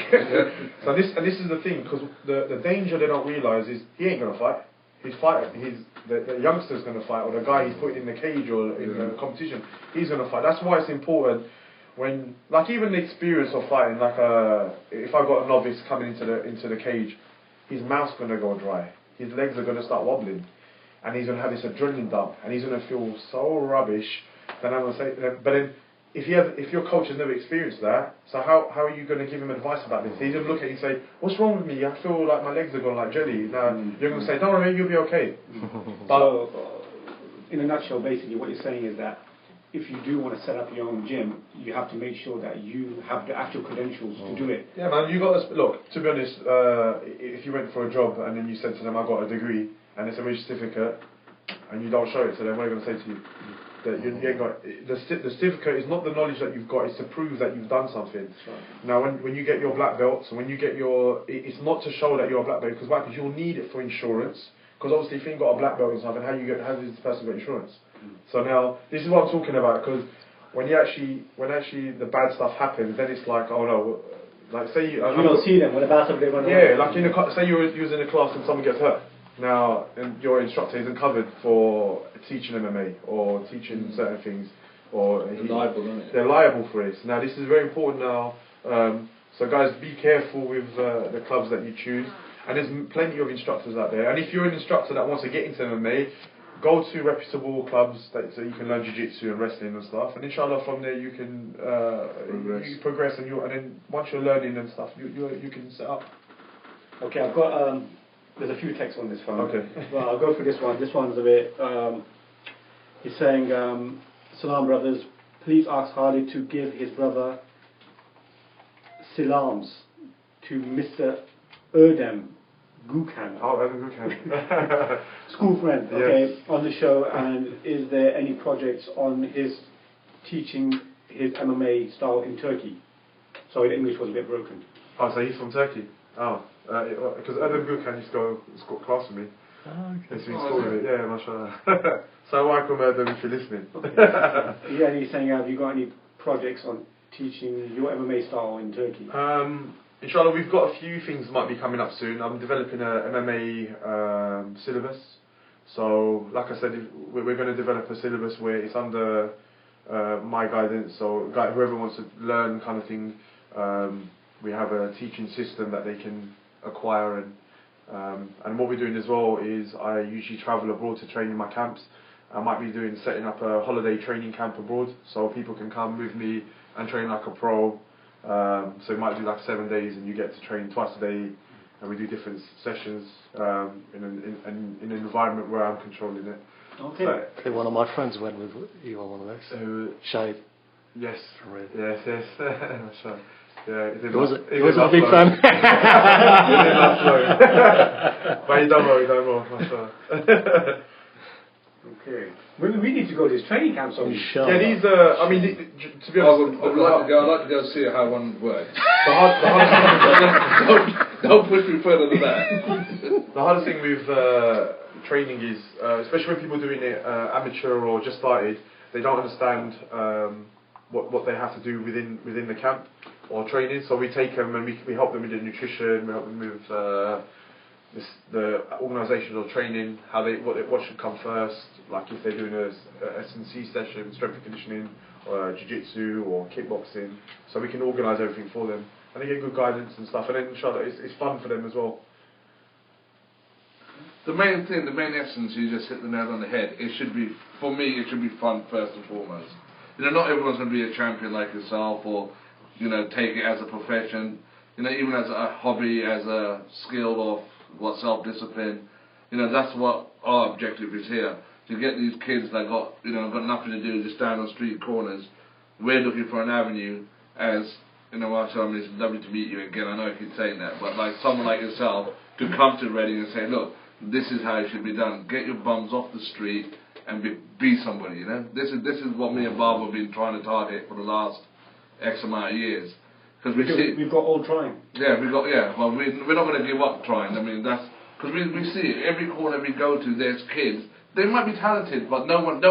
So this is the thing, because the danger they don't realise is he ain't gonna fight. The youngster's gonna fight, or the guy he's putting in the cage or in the competition, he's gonna fight. That's why it's important when, like, even the experience of fighting, like if I got a novice coming into the cage, his mouth's gonna go dry, his legs are gonna start wobbling, and he's gonna have this adrenaline dump, and he's gonna feel so rubbish. Then I'm gonna say, but then, if your coach has never experienced that, so how are you going to give him advice about this? He's going to look at you and say, "What's wrong with me? I feel like my legs are going like jelly." Now you're going to say, "Don't worry, you'll be okay." So, in a nutshell, basically what you're saying is that if you do want to set up your own gym, you have to make sure that you have the actual credentials to do it. Yeah, man, you got to look. To be honest, if you went for a job and then you said to them, "I got a degree," and it's a wage certificate, and you don't show it to them, what are they going to say to you? That you ain't got the certificate is not the knowledge that you've got; it's to prove that you've done something. Right. Now, when you get your black belts, and when you get it's not to show that you're a black belt, because why? Because you'll need it for insurance. Because obviously, if you ain't got a black belt or something, how does this person get insurance? So now, this is what I'm talking about. Because when actually the bad stuff happens, then it's like, oh no, like say you don't see them. What about if they run away? Yeah, like say you're using a class and someone gets hurt. Now, and your instructor isn't covered for teaching MMA or teaching certain things, or they're liable for it. Now, this is very important now. So, guys, be careful with the clubs that you choose. And there's plenty of instructors out there. And if you're an instructor that wants to get into MMA, go to reputable clubs so you can learn jiu-jitsu and wrestling and stuff. And inshallah, from there you can progress. And then once you're learning and stuff, you can set up. Okay, I've got. There's a few texts on this phone. Okay. Well, I'll go for this one. This one's a bit. He's saying, "Salam, brothers. Please ask Khalid to give his brother salams to Mr. Erdem Gukhan." Oh, Erdem Gukhan. School friend. Okay, yes. on the show. And is there any projects on his teaching his MMA style in Turkey? Sorry, the English was a bit broken. Oh, so he's from Turkey. Oh. Because Erdem Gukhan used to go class with me. Oh, okay. He's been school with me. Yeah, mashallah. So welcome, Erdem, if you're listening. Yeah, and he's saying, have you got any projects on teaching your MMA style in Turkey? Inshallah, we've got a few things might be coming up soon. I'm developing a MMA syllabus. So, like I said, we're going to develop a syllabus where it's under my guidance. So, whoever wants to learn kind of thing, we have a teaching system that they can acquire. And what we're doing as well is I usually travel abroad to train in my camps. I might be setting up a holiday training camp abroad, so people can come with me and train like a pro. So we might do like 7 days, and you get to train twice a day, and we do different sessions in an environment where I'm controlling it. Okay. So, I think one of my friends went with you on one of those. Shahid. Yes. Really? Yes. So, yeah, He wasn't a big fan. But he done well. Okay. We need to go to this training camp. So Yeah, these. To be honest, I'd like to go see how one works. Don't push me further than that. The hardest thing with training is, especially when people are doing it amateur or just started, they don't understand what they have to do within the camp or training. So we take them and we help them with the nutrition, we help them with the organisational training, what should come first, like if they're doing a S&C session, strength and conditioning, or jiu-jitsu or kickboxing, so we can organise everything for them. And they get good guidance and stuff, and then inshallah it's fun for them as well. The main essence, you just hit the nail on the head. For me, it should be fun first and foremost. Not everyone's going to be a champion like yourself, or take it as a profession. Even as a hobby, as a skill of self-discipline. That's what our objective is here. To get these kids that got nothing to do, just stand on street corners. We're looking for an avenue as, Marshall, it's lovely to meet you again. I know I keep saying that, but like someone like yourself to come to Reading and say, look, this is how it should be done. Get your bums off the street and be somebody. This is what me and Bob have been trying to target for the last X amount of years. Because we've got all trying. Yeah, well, we're not going to give up trying. That's because we see it every corner we go to. There's kids. They might be talented, but no one.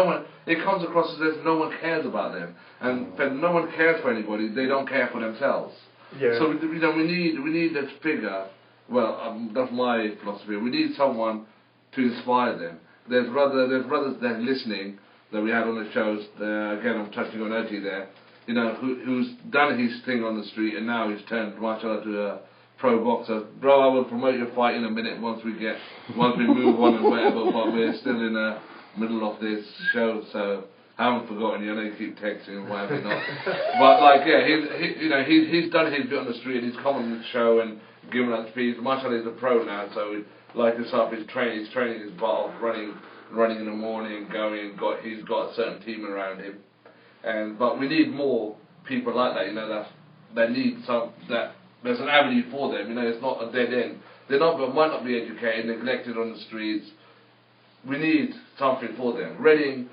It comes across as if no one cares about them, and when no one cares for anybody, they don't care for themselves. Yeah. So we need this figure. Well, that's my philosophy. We need someone to inspire them. There's brothers that are listening that we had on the shows. Again, I'm touching on Edgy there. Who's done his thing on the street and now he's turned martial to a pro boxer. Bro, I will promote your fight in a minute once we move on and whatever, but we're still in the middle of this show, so I haven't forgotten you. I know you keep texting and whatever not. But he's done his bit on the street and he's come on the show and given that speech. Marshall is a pro now, so like this up, he's training his butt off, running in the morning, he's got a certain team around him. But we need more people like that, that need that there's an avenue for them, it's not a dead end. They might not be educated, neglected on the streets. We need something for them. Reading,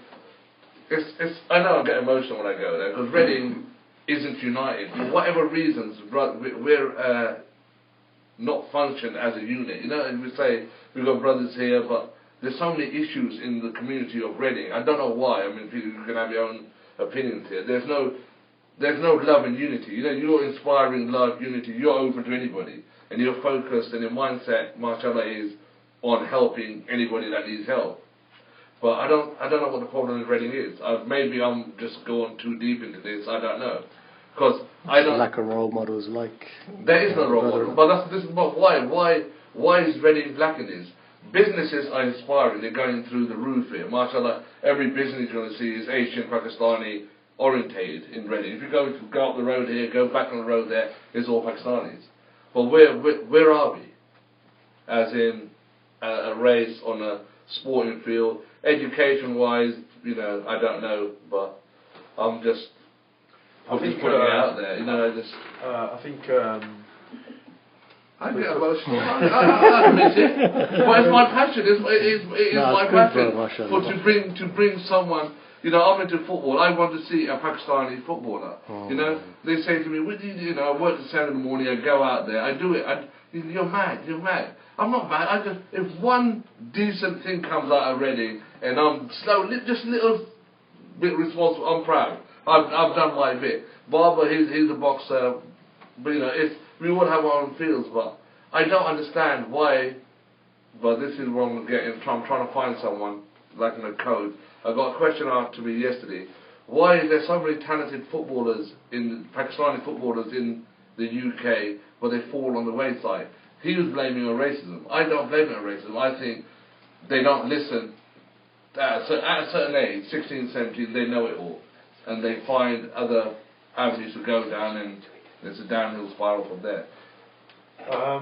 I know I get emotional when I go there, because Reading isn't united. For whatever reasons, we're not function as a unit. And we say we've got brothers here, but there's so many issues in the community of Reading. I don't know why. You can have your own opinions here. There's no love and unity. You're inspiring love, unity. You're open to anybody, and you're focused, and your mindset, mashallah, is on helping anybody that needs help. But I don't know what the problem with Reading is. Maybe I'm just going too deep into this. I don't know, because I don't. Lack of role models, There is no role model. But why is Reading lacking this? Businesses are inspiring. They're going through the roof here. MashaAllah, every business you're going to see is Asian, Pakistani orientated in Reading. If you go up the road here, go back on the road there, it's all Pakistanis. But where are we? As in a race on a sporting field, education-wise, I don't know, but I'm just putting it out there. I think. I get emotional. I admit it. But it's my passion. It is my passion to bring someone. I'm into football. I want to see a Pakistani footballer. They say to me, "What do you do?" I work at 7 in the morning. I go out there. I do it. You're mad. I'm not mad. If one decent thing comes out of Reading, and I'm just a little bit responsible, I'm proud. I've done my bit. Barber, he's a boxer. But we all have our own fields, but I don't understand why. But this is what I'm getting. I'm trying to find someone like in a code. I got a question asked to me yesterday. Why is there so many talented Pakistani footballers in the UK, but they fall on the wayside? He was blaming it on racism. I don't blame it on racism. I think they don't listen. At a certain age, 16, 17, they know it all. And they find other avenues to go down, and there's a downhill spiral from there. I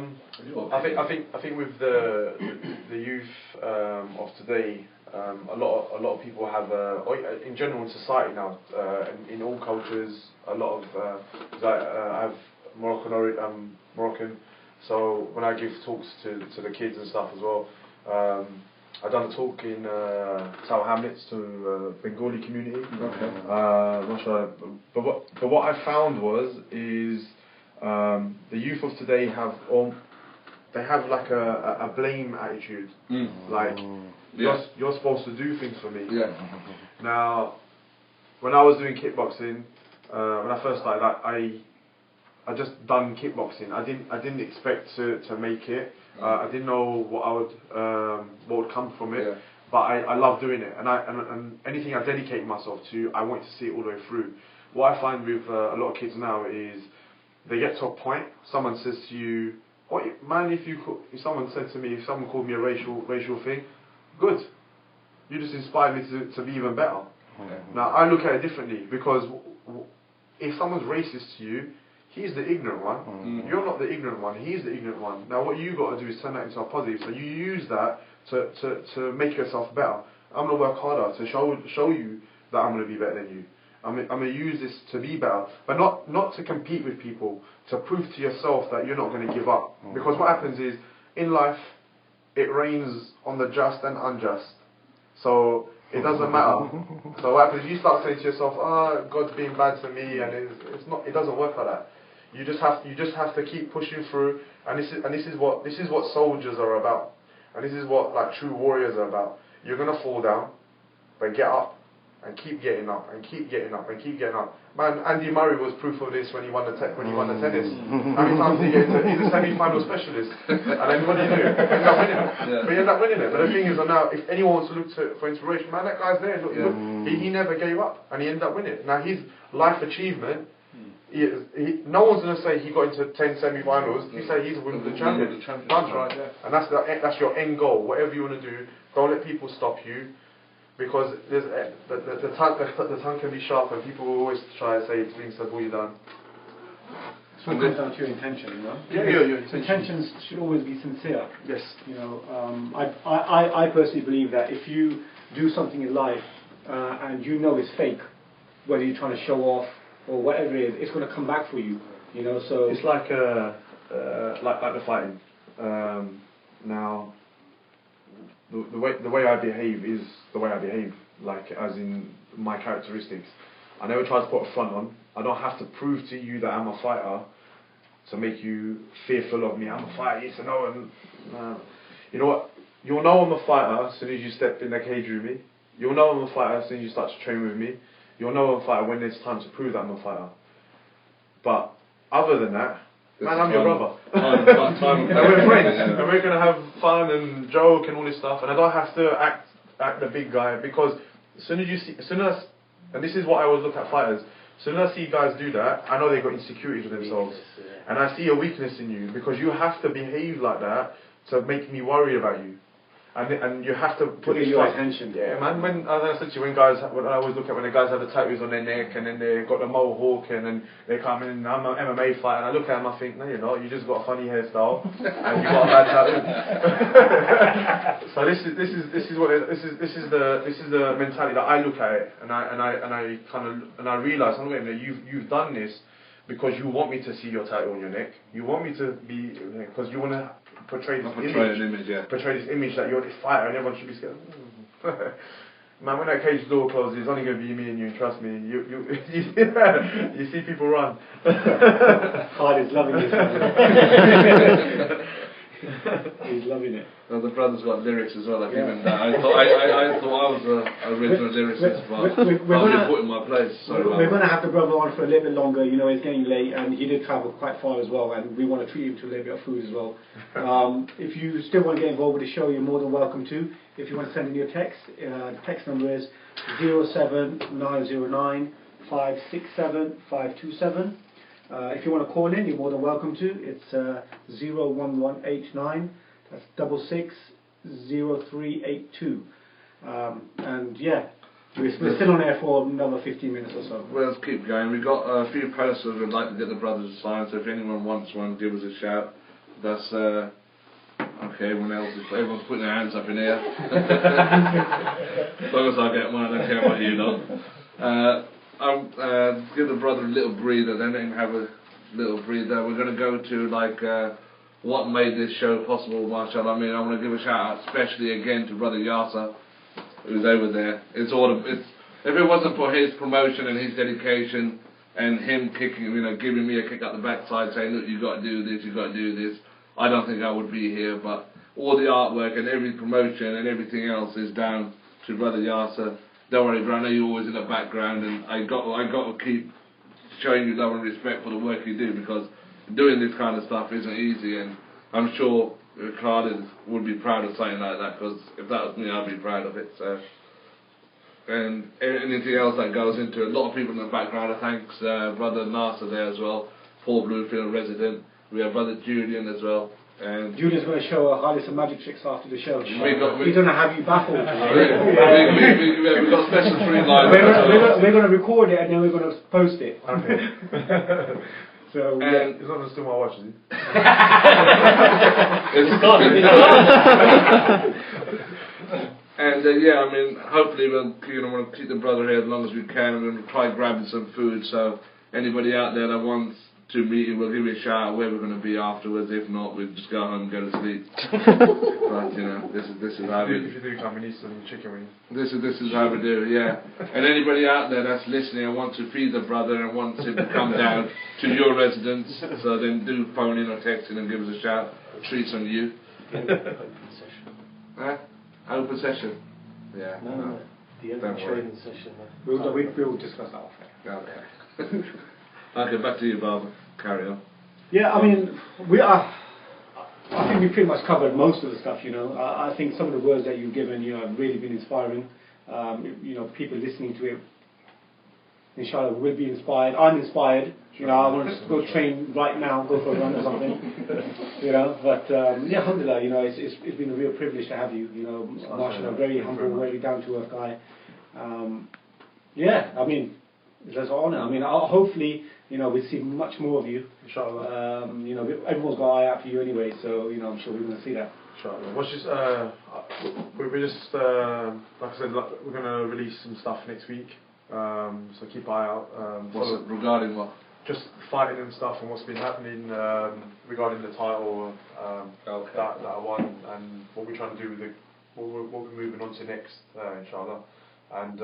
think with the youth of today, a lot of people have in general in society now, in all cultures, a lot of I have Moroccan, so when I give talks to the kids and stuff as well, I've done a talk in Tower Hamlets to Bengali community. Okay. Not sure, but what I found is the youth of today have like a blame attitude. Like you're supposed to do things for me. Yeah. Now, when I was doing kickboxing, when I first started, I just done kickboxing. I didn't expect to make it. I didn't know what would come from it. Yeah. But I love doing it, and anything I dedicate myself to, I want to see it all the way through. What I find with a lot of kids now is they get to a point. Someone says to you, "What man? If someone said to me, if someone called me a racial thing, good. You just inspired me to be even better." Mm-hmm. Now I look at it differently, because if someone's racist to you, he's the ignorant one. Mm-hmm. You're not the ignorant one. He's the ignorant one. Now what you got to do is turn that into a positive. So you use that to make yourself better. I'm gonna work harder to show you that I'm gonna be better than you. I'm gonna use this to be better, but not to compete with people. To prove to yourself that you're not gonna give up. Mm-hmm. Because what happens is, in life, it rains on the just and unjust. So it doesn't matter. So what happens? You start saying to yourself, God's being bad to me, and it's not. It doesn't work like that. You just have to keep pushing through, and this is what soldiers are about, and this is what like true warriors are about. You're gonna fall down, but get up, and keep getting up, and keep getting up, and keep getting up. Man, Andy Murray was proof of this when he won the tennis. How many times did he get into? He's a semi-final specialist, and then what do you do? He ends up winning it. Yeah. But he ends up winning it. But the thing is, now if anyone wants to look for inspiration, man, that guy's there. Look, he never gave up, and he ended up winning it. Now his life achievement. No one's going to say he got into 10 semi-finals. You say he's a Wimbledon champion. Right, yeah. And that's your end goal. Whatever you want to do, don't let people stop you, because there's the tongue can be sharp, and people will always try to say things that we've done. So it comes down to your intention, you know. Yeah, your intentions should always be sincere. Yes. You know, I personally believe that if you do something in life and you know it's fake, whether you're trying to show off or whatever it is, it's going to come back for you. You know, so it's like the fighting. Now, the way I behave is the way I behave. Like, as in my characteristics. I never try to put a front on. I don't have to prove to you that I'm a fighter to make you fearful of me. I'm a fighter, yes or no. And you know what? You'll know I'm a fighter as soon as you step in the cage with me. You'll know I'm a fighter as soon as you start to train with me. You'll know I'm a fighter when there's time to prove that I'm a fighter. But other than that, man, I'm your brother. And we're friends, and we're going to have fun and joke and all this stuff. And I don't have to act the big guy, because as soon as, and this is what I always look at fighters, as soon as I see guys do that, I know they've got insecurities with themselves. And I see a weakness in you, because you have to behave like that to make me worry about you. And you have to put your attention. Yeah, man. When I said to you, when I always look at when the guys have the tattoos on their neck, and then they've got the mohawk, and then they come in, and I'm an MMA fighter, and I look at them, I think, no, you're not. You just got a funny hairstyle, and you got a bad tattoo. So this is the mentality that I look at it, and I realise, I'm looking at you've done this because you want me to see your tattoo on your neck. You want me to be, because you want to portray this image that you're this fighter and everyone should be scared. Man, when that cage door closes, it's only going to be me and you, and trust me, you see people run. Khalid's loving this. He's loving it. Well, the brother's got lyrics as well, like even that. I thought I was an original lyricist, but I'll be put in my place. We're going to have the brother on for a little bit longer. You know, it's getting late, and he did travel quite far as well, and we want to treat him to a little bit of food as well. If you still want to get involved with the show, you're more than welcome to. If you want to send in your text, the text number is 07909 567 527. If you want to call in, you're more than welcome to. It's 01189. That's 660382. And yeah, we're still on air for another 15 minutes or so. Well, let's keep going. We've got a few posters we'd like to get the brothers to sign, so if anyone wants one, give us a shout. That's okay, everyone's putting their hands up in here. As long as I get one, I don't care about you lot. I'll give the brother a little breather, then let him have a little breather. We're going to go to what made this show possible, mashallah. I mean, I want to give a shout out especially again to brother Yasser, who's over there. If it wasn't for his promotion and his dedication and him giving me a kick up the backside saying, look, you got to do this, you got to do this, I don't think I would be here. But all the artwork and every promotion and everything else is down to brother Yasser. Don't worry, bro, I know you're always in the background, and I got to keep showing you love and respect for the work you do, because doing this kind of stuff isn't easy, and I'm sure Khalid would be proud of something like that, because if that was me, I'd be proud of it. So, and anything else that goes into it. A lot of people in the background. Thanks, brother Nasser there as well, Paul Bluefield resident. We have brother Julian as well. And Julian's going to show Khalid some magic tricks after the show. We're going to have you baffled. We've got special streamlines. We're going to record it and then we're going to post it. Okay. So and he's not going to steal my watch, is he? And yeah, I mean, hopefully we'll want to keep the brother here as long as we can, and we'll try grabbing some food. So anybody out there that wants to meet you, we'll give you a shout out where we're going to be afterwards. If not, we'll just go home and go to sleep. But this is how we. If you do come, we need some chicken wings. This is how we do, yeah. And anybody out there that's listening and wants to feed the brother and wants him to come down to your residence, so then do phone in or text in and give us a shout. Treats on you. Open session. Yeah. No. The open training session. We'll discuss that off air. Okay. Okay, back to you, Barbara. Carry on. Yeah, I mean, I think we pretty much covered most of the stuff, I think some of the words that you've given, have really been inspiring. People listening to it, inshallah, will be inspired. I'm inspired. I want to go train right now, go for a run or something. But yeah, alhamdulillah, it's been a real privilege to have you. Mashallah, very humble, very down to earth guy. Yeah, I mean, it's an honour. I mean, hopefully, we'll see much more of you. Inshallah. Everyone's got an eye out for you anyway, so I'm sure we're going to see that. Inshallah. We're just like I said, we're going to release some stuff next week. So keep an eye out. Regarding what? Just fighting and stuff, and what's been happening regarding the title that I won, and what we're trying to do with what we're moving on to next, inshallah. And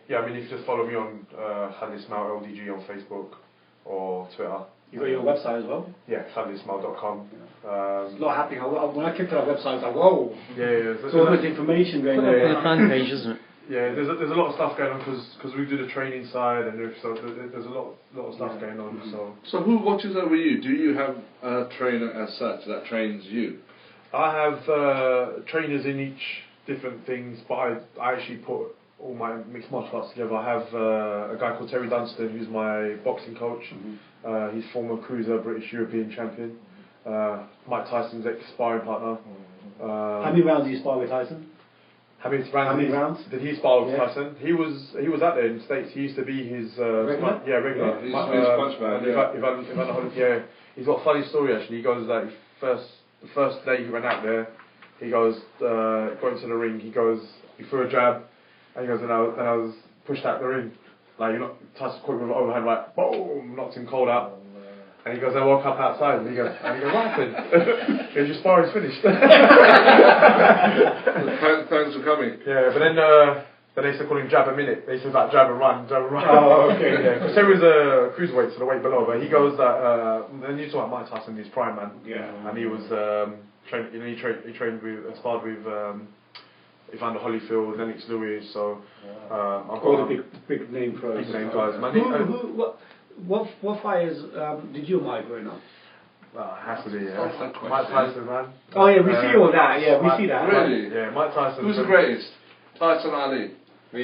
yeah, I mean, if you just follow me on Khalid Ismail LDG on Facebook or Twitter. You got your website as well? Yeah, KhalidIsmail.com. It's a lot happening. When I clicked on our website, I was like, whoa! Yeah. So much information going on. On the fan page, isn't it? Yeah, there's a lot of stuff going on because we do the training side, and so there's a lot of stuff going on. So who watches over you? Do you have a trainer as such that trains you? I have trainers in each different things, but I actually put all my mixed martial arts together. I have a guy called Terry Dunstan, who's my boxing coach. He's former cruiser British European champion. Mike Tyson's ex-sparring partner. How many rounds do you spar with Tyson? How many rounds did he spar with Tyson? He was out there in the States. He used to be his regular. He's punch bag. Yeah. He's got a funny story actually. He goes that the first day he went out there, he goes got into the ring. He threw a jab, and he goes, and I was pushed out the ring. Like Tyson caught me with an overhand, like boom, knocked him cold out. And he goes, I woke up outside, and he goes, what happened? He goes, your sparring's finished. Thanks for coming. Yeah, but then they used to call him Jab a Minute. They used to like jab and run. Oh, okay. Yeah, because Terry was a cruiserweight, so the weight below. But he goes that. Then you talk about Mike Tyson, his prime man. Yeah. And he was trained. He trained with, sparred with Evander Holyfield, Lennox Lewis. So all the big name pros. Big name guys. Man, what fighters did you admire growing up? Well, it has to be, Mike Tyson, man. Oh yeah, we see all that. Yeah, we see that. Really? Yeah, Mike Tyson. Who's the greatest? Tyson Ali. Go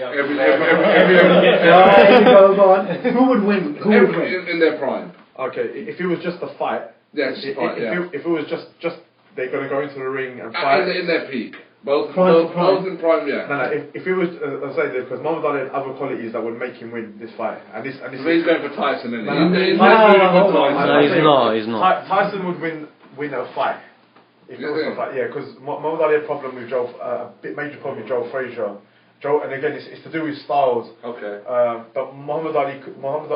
on. Who would win? Who would win? In their prime. Okay, if it was just a fight. Yeah, just a fight, if it was just they're going to go into the ring and fight. In their peak. Both in prime, yeah. No, if it was, I say this because Muhammad Ali had other qualities that would make him win this fight, and this. So he's going for Tyson, isn't he? No, he's not. Tyson would win a fight. If it was a fight, yeah, because Muhammad Ali had a problem with major problem with Joe Frazier. And again, it's to do with styles. Okay. But Muhammad Ali,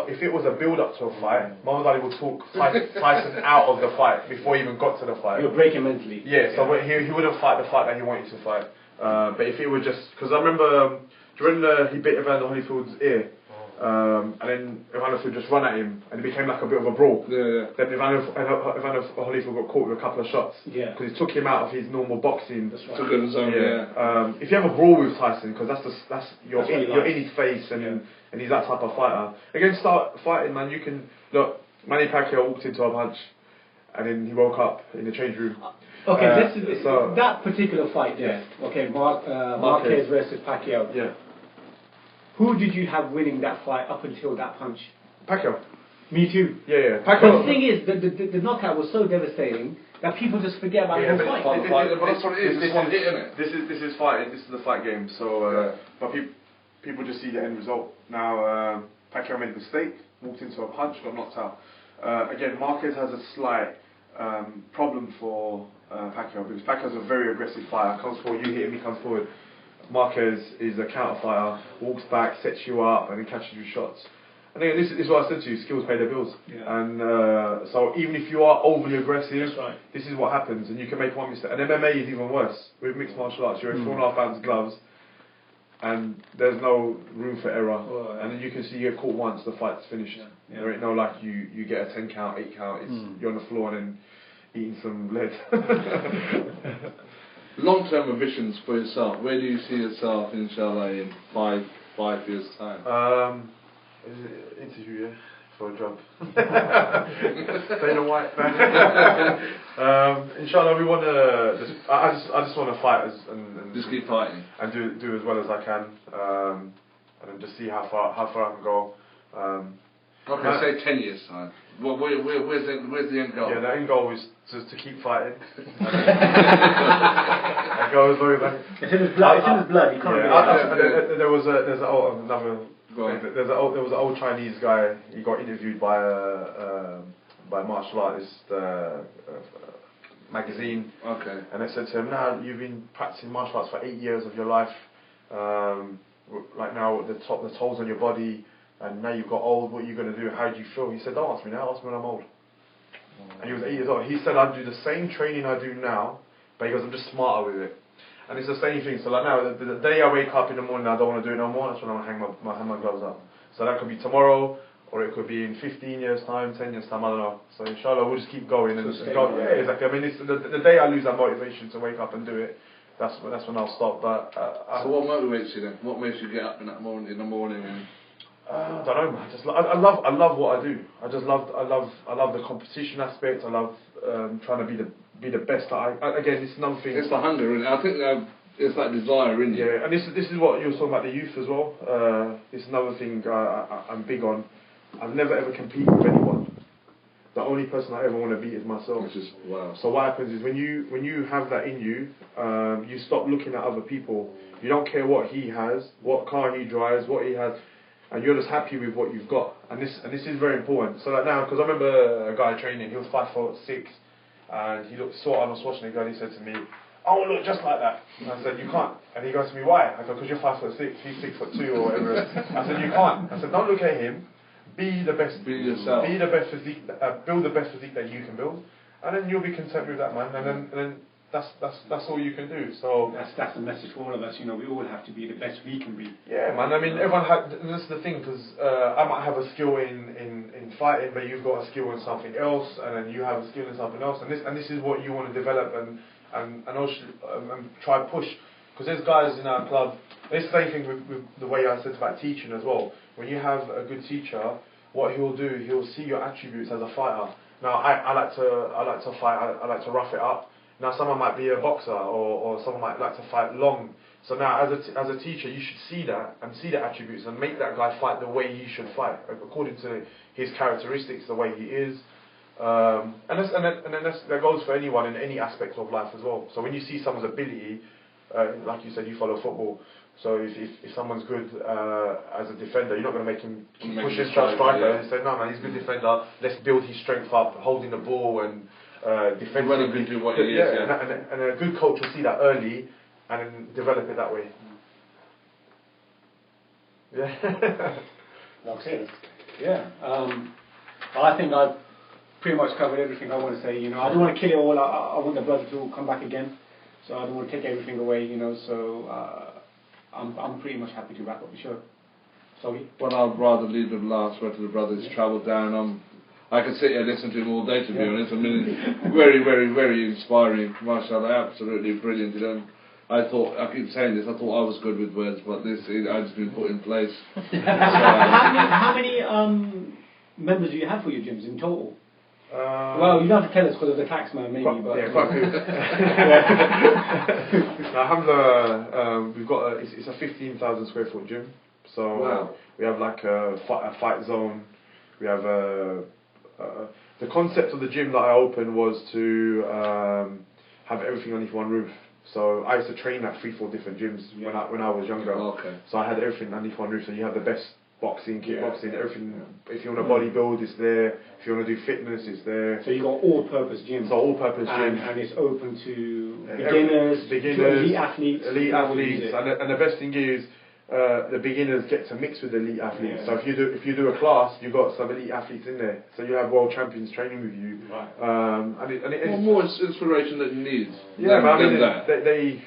if it was a build-up to a fight, Muhammad Ali would talk Tyson out of the fight before he even got to the fight. He'll break him mentally. Yeah, so he wouldn't fight the fight that he wanted to fight. But if it were just, because I remember during he bit Evander Holyfield's ear, and then Evander Holyfield just run at him, and it became like a bit of a brawl. Yeah. Then Evander Holyfield got caught with a couple of shots. Yeah. Because he took him out of his normal boxing. That's right. Took it in his own, yeah. If you have a brawl with Tyson, because you're what in his face, and he's that type of fighter. Again, start fighting, man. You can look. Manny Pacquiao walked into a punch, and then he woke up in the change room. Okay, that particular fight there. Okay, Marquez versus Pacquiao. Yeah. Who did you have winning that fight up until that punch? Pacquiao. Me too. Yeah. But the thing is, the knockout was so devastating that people just forget about the whole fight. But that's what it is. It's one hit, isn't it? This is fighting. This is the fight game. So, but people just see the end result. Now, Pacquiao made a mistake, walked into a punch, got knocked out. Again, Marquez has a slight problem for Pacquiao because Pacquiao's a very aggressive fighter. Comes forward, you hit him, he comes forward. Marquez is a counter fighter, walks back, sets you up, and then catches you shots. And again, this is what I said to you: skills pay their bills. Yeah. And so even if you are overly aggressive, this is what happens, and you can make one mistake. And MMA is even worse with mixed martial arts. You're in 4.5 ounce gloves, and there's no room for error. And then you can see you're caught once, the fight's finished. Yeah. There ain't no like you get a 10 count, 8 count. It's you're on the floor and then eating some lead. Long-term ambitions for yourself. Where do you see yourself, inshallah, in five years' time? Is it interview, yeah, for a job? Dana White. Inshallah, we want to. I just want to fight and just keep fighting and do as well as I can, and then just see how far I can go. Okay, say 10 years time. Well, where's the end goal? Yeah, the end goal is to keep fighting. That goes very back. It's in his blood. It's in his blood. You can't. There was an old Chinese guy. He got interviewed by a martial artist magazine. Okay. And they said to him, "Now you've been practicing martial arts for 8 years of your life. Like now the tolls on your body." And now you've got old, what are you going to do? How do you feel? He said, don't ask me now, ask me when I'm old. And he was 8 years old. He said, I do the same training I do now, but he goes, I'm just smarter with it. And it's the same thing. So like now, the day I wake up in the morning, I don't want to do it no more, that's when I'm going to hang my gloves up. So that could be tomorrow, or it could be in 15 years time, 10 years time, I don't know. So inshallah, we'll just keep going. And go. Yeah, exactly. I mean, it's the day I lose that motivation to wake up and do it, that's when I'll stop. But so what motivates you then? What makes you get up in the morning and... I don't know, man. I love what I do. I love the competition aspect. I love trying to be the best. Again, it's another thing. It's the hunger, isn't it? I think it's that desire, isn't it? Yeah, and this is what you were talking about, the youth as well. It's another thing I'm big on. I've never ever competed with anyone. The only person I ever want to beat is myself. Which is wow. So what happens is when you have that in you, you stop looking at other people. You don't care what he has, what car he drives, what he has. And you're just happy with what you've got, and this is very important. So like now, because I remember a guy training, he was 5'6", and he saw Arnold Schwarzenegger, and he said to me, "I want to look just like that." And I said, "You can't." And he goes to me, "Why?" I go, "Because you're 5'6", he's 6'2" or whatever. I said, "You can't." I said, "Don't look at him. Be the best. Be yourself. Be the best physique. Build the best physique that you can build, and then you'll be content with that, man. And then that's all you can do." So that's the message for all of us. You know, we all have to be the best we can be. Yeah, man. I mean, everyone that's the thing, because I might have a skill in fighting, but you've got a skill in something else, and then you have a skill in something else, and this is what you want to develop and also try push. Because there's guys in our club. It's the same thing with the way I said about teaching as well. When you have a good teacher, what he'll do, he'll see your attributes as a fighter. Now, I like to fight. I like to rough it up. Now someone might be a boxer or someone might like to fight long. So now as a teacher you should see that and see the attributes and make that guy fight the way he should fight, according to his characteristics, the way he is. And that goes for anyone in any aspect of life as well. So when you see someone's ability, like you said, you follow football. So if someone's good as a defender, you're not going to make him push his striker and say, no man, he's a good defender, let's build his strength up, holding the ball and defensively. Do what he is, and a good coach will see that early and then develop it that way. Yeah. Okay. Yeah. I think I've pretty much covered everything I want to say. You know, I don't want to kill it all. I want the brother to come back again. So I don't want to take everything away. You know, so I'm pretty much happy to wrap up the show. Sorry. Well, I'd rather leave the last word to the brother. He's travelled down. I could sit here and listen to him all day, to be honest. I mean, very, very, very inspiring. MashaAllah, absolutely brilliant. You know, I keep saying this, I thought I was good with words, but this, I've just been put in place. How many members do you have for your gyms in total? Well, you don't have to tell us because of the tax man, maybe. But yeah, quite a few. Now, Alhamdulillah, we've got it's a 15,000 square foot gym. So wow. We have like a fight zone. We have the concept of the gym that I opened was to have everything underneath one roof. So I used to train at 3-4 different gyms when I was younger. Okay. So I had everything underneath one roof. So you have the best boxing, kickboxing, everything. If you want to bodybuild, it's there. If you want to do fitness, it's there. So you got all-purpose gym. So all-purpose gym, and it's open to beginners, elite athletes, and the best thing is the beginners get to mix with the elite athletes. So if you do a class, you've got some elite athletes in there. So you have world champions training with you. Right. And it's more inspiration that you need. Yeah, but I mean, they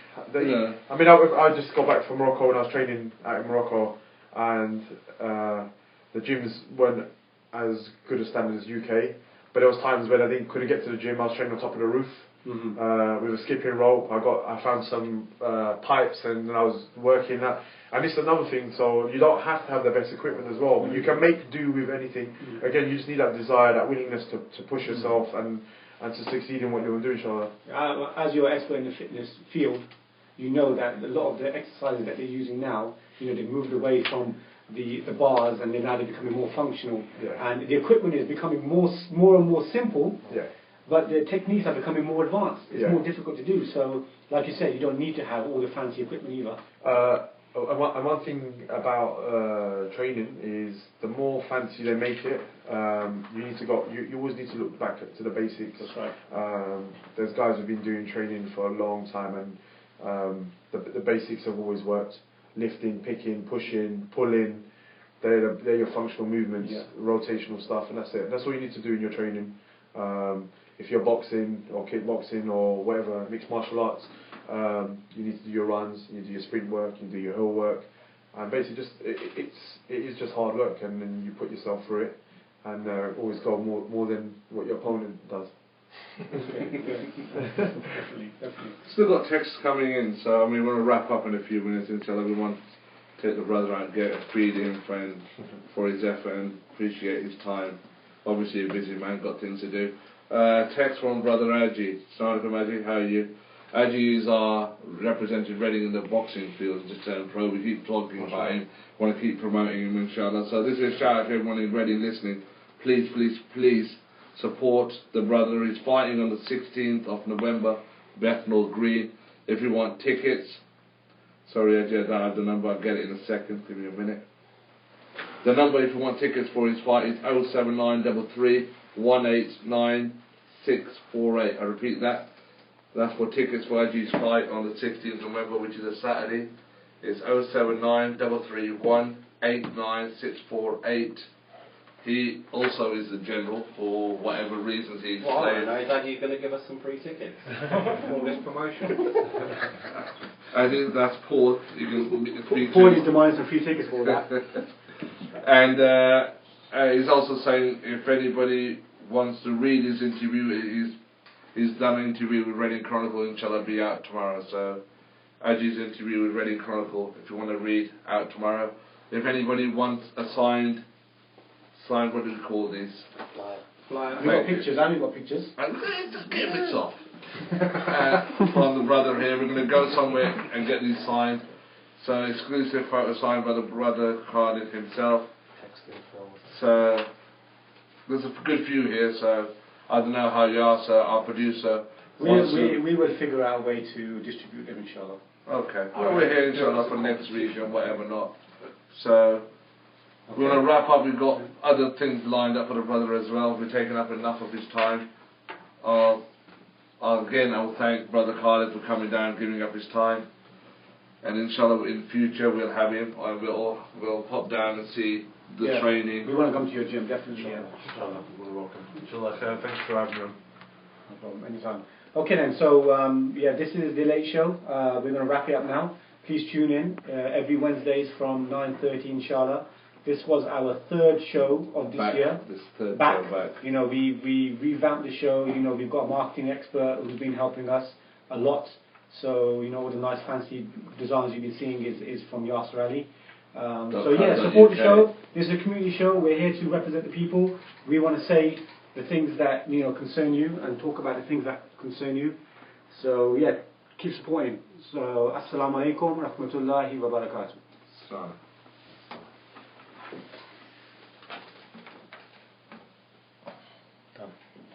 I mean, I just got back from Morocco when I was training out in Morocco, and the gyms weren't as good a standard as UK. But there was times when I couldn't get to the gym. I was training on top of the roof. With a skipping rope. I found some pipes and I was working that. And it's another thing, so you don't have to have the best equipment as well. You can make do with anything. Again, you just need that desire, that willingness to push yourself and to succeed in what you want to do, inshallah. As you're an expert in the fitness field, you know that a lot of the exercises that they're using now, you know, they've moved away from the bars and now they're becoming more functional. And the equipment is becoming more and more simple. But the techniques are becoming more advanced. It's more difficult to do. So, like you said, you don't need to have all the fancy equipment either. And one thing about training is the more fancy they make it, you always need to look back to the basics. That's right. There's guys who've been doing training for a long time, and the basics have always worked. Lifting, picking, pushing, pulling. They're your functional movements, rotational stuff, and that's it. That's all you need to do in your training. If you're boxing or kickboxing or whatever, mixed martial arts, you need to do your runs, you need to do your sprint work, you do your hill work, and basically it is just hard work, and then you put yourself through it, and always go more than what your opponent does. Definitely. Still got texts coming in, so I mean, we're going to wrap up in a few minutes. Inshallah, we want to take the brother out and get a feed in for his effort and appreciate his time. Obviously a busy man, got things to do. Text from brother Aji. Assalamu alaikum Aji, how are you? Aji is our represented Reading in the boxing field, just turned pro. We keep talking about him, want to keep promoting him, inshallah. So this is a shout out to everyone in Reading listening. Please, please, please support the brother. He's fighting on the 16th of November, Bethnal Green. If you want tickets, sorry Aji, I don't have the number, I'll get it in a second, give me a minute. The number if you want tickets for his fight is 07933 189 648. I repeat that. That's for tickets for Aji's fight on the 16th of November, which is a Saturday. It's 07933 189 648. He also is the general for whatever reasons he's playing. I don't know, is Aji going to give us some free tickets for this promotion? I think that's Paul. Paul is demanding some free tickets for that. And he's also saying if anybody wants to read his interview, he's done an interview with Reading Chronicle, inshallah, be out tomorrow. So Aji's interview with Reading Chronicle, if you want to read, out tomorrow. If anybody wants a signed, what do we call these? Flyer. Have you got pictures? I haven't got pictures. Just get bits off. from the brother here. We're going to go somewhere and get these signed. So exclusive photo signed by the brother Khalid himself. So there's a good few here. So I don't know how Yasser, our producer, we will figure out a way to distribute them, inshallah. Okay. Well, we're here inshallah for next week and whatever not. So we're going to wrap up. We've got other things lined up for the brother as well. We've taken up enough of his time. Again, I will thank Brother Khalid for coming down and giving up his time. And inshallah, in future, we'll have him. We'll pop down and see the training. We want to come to your gym, definitely. Inshallah, you're welcome. Inshallah, thanks for having me. No problem, anytime. Okay then, so this is the late show. We're going to wrap it up now. Please tune in every Wednesdays from 9:30, inshallah. This was our third show of this year. This third back. show back. You know, we revamped the show. You know, we've got a marketing expert who's been helping us a lot. So, you know, all the nice fancy designs you've been seeing is from Yasser Ali. Support the show. This is a community show. We're here to represent the people. We want to say the things that, you know, concern you and talk about the things that concern you. So, yeah, keep supporting. So, Assalamu alaikum wa rahmatullahi wa barakatuh.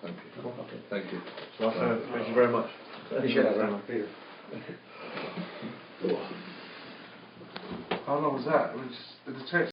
Thank you. Thank you. Thank you very much. Appreciate that, man. How long was that? It was the text.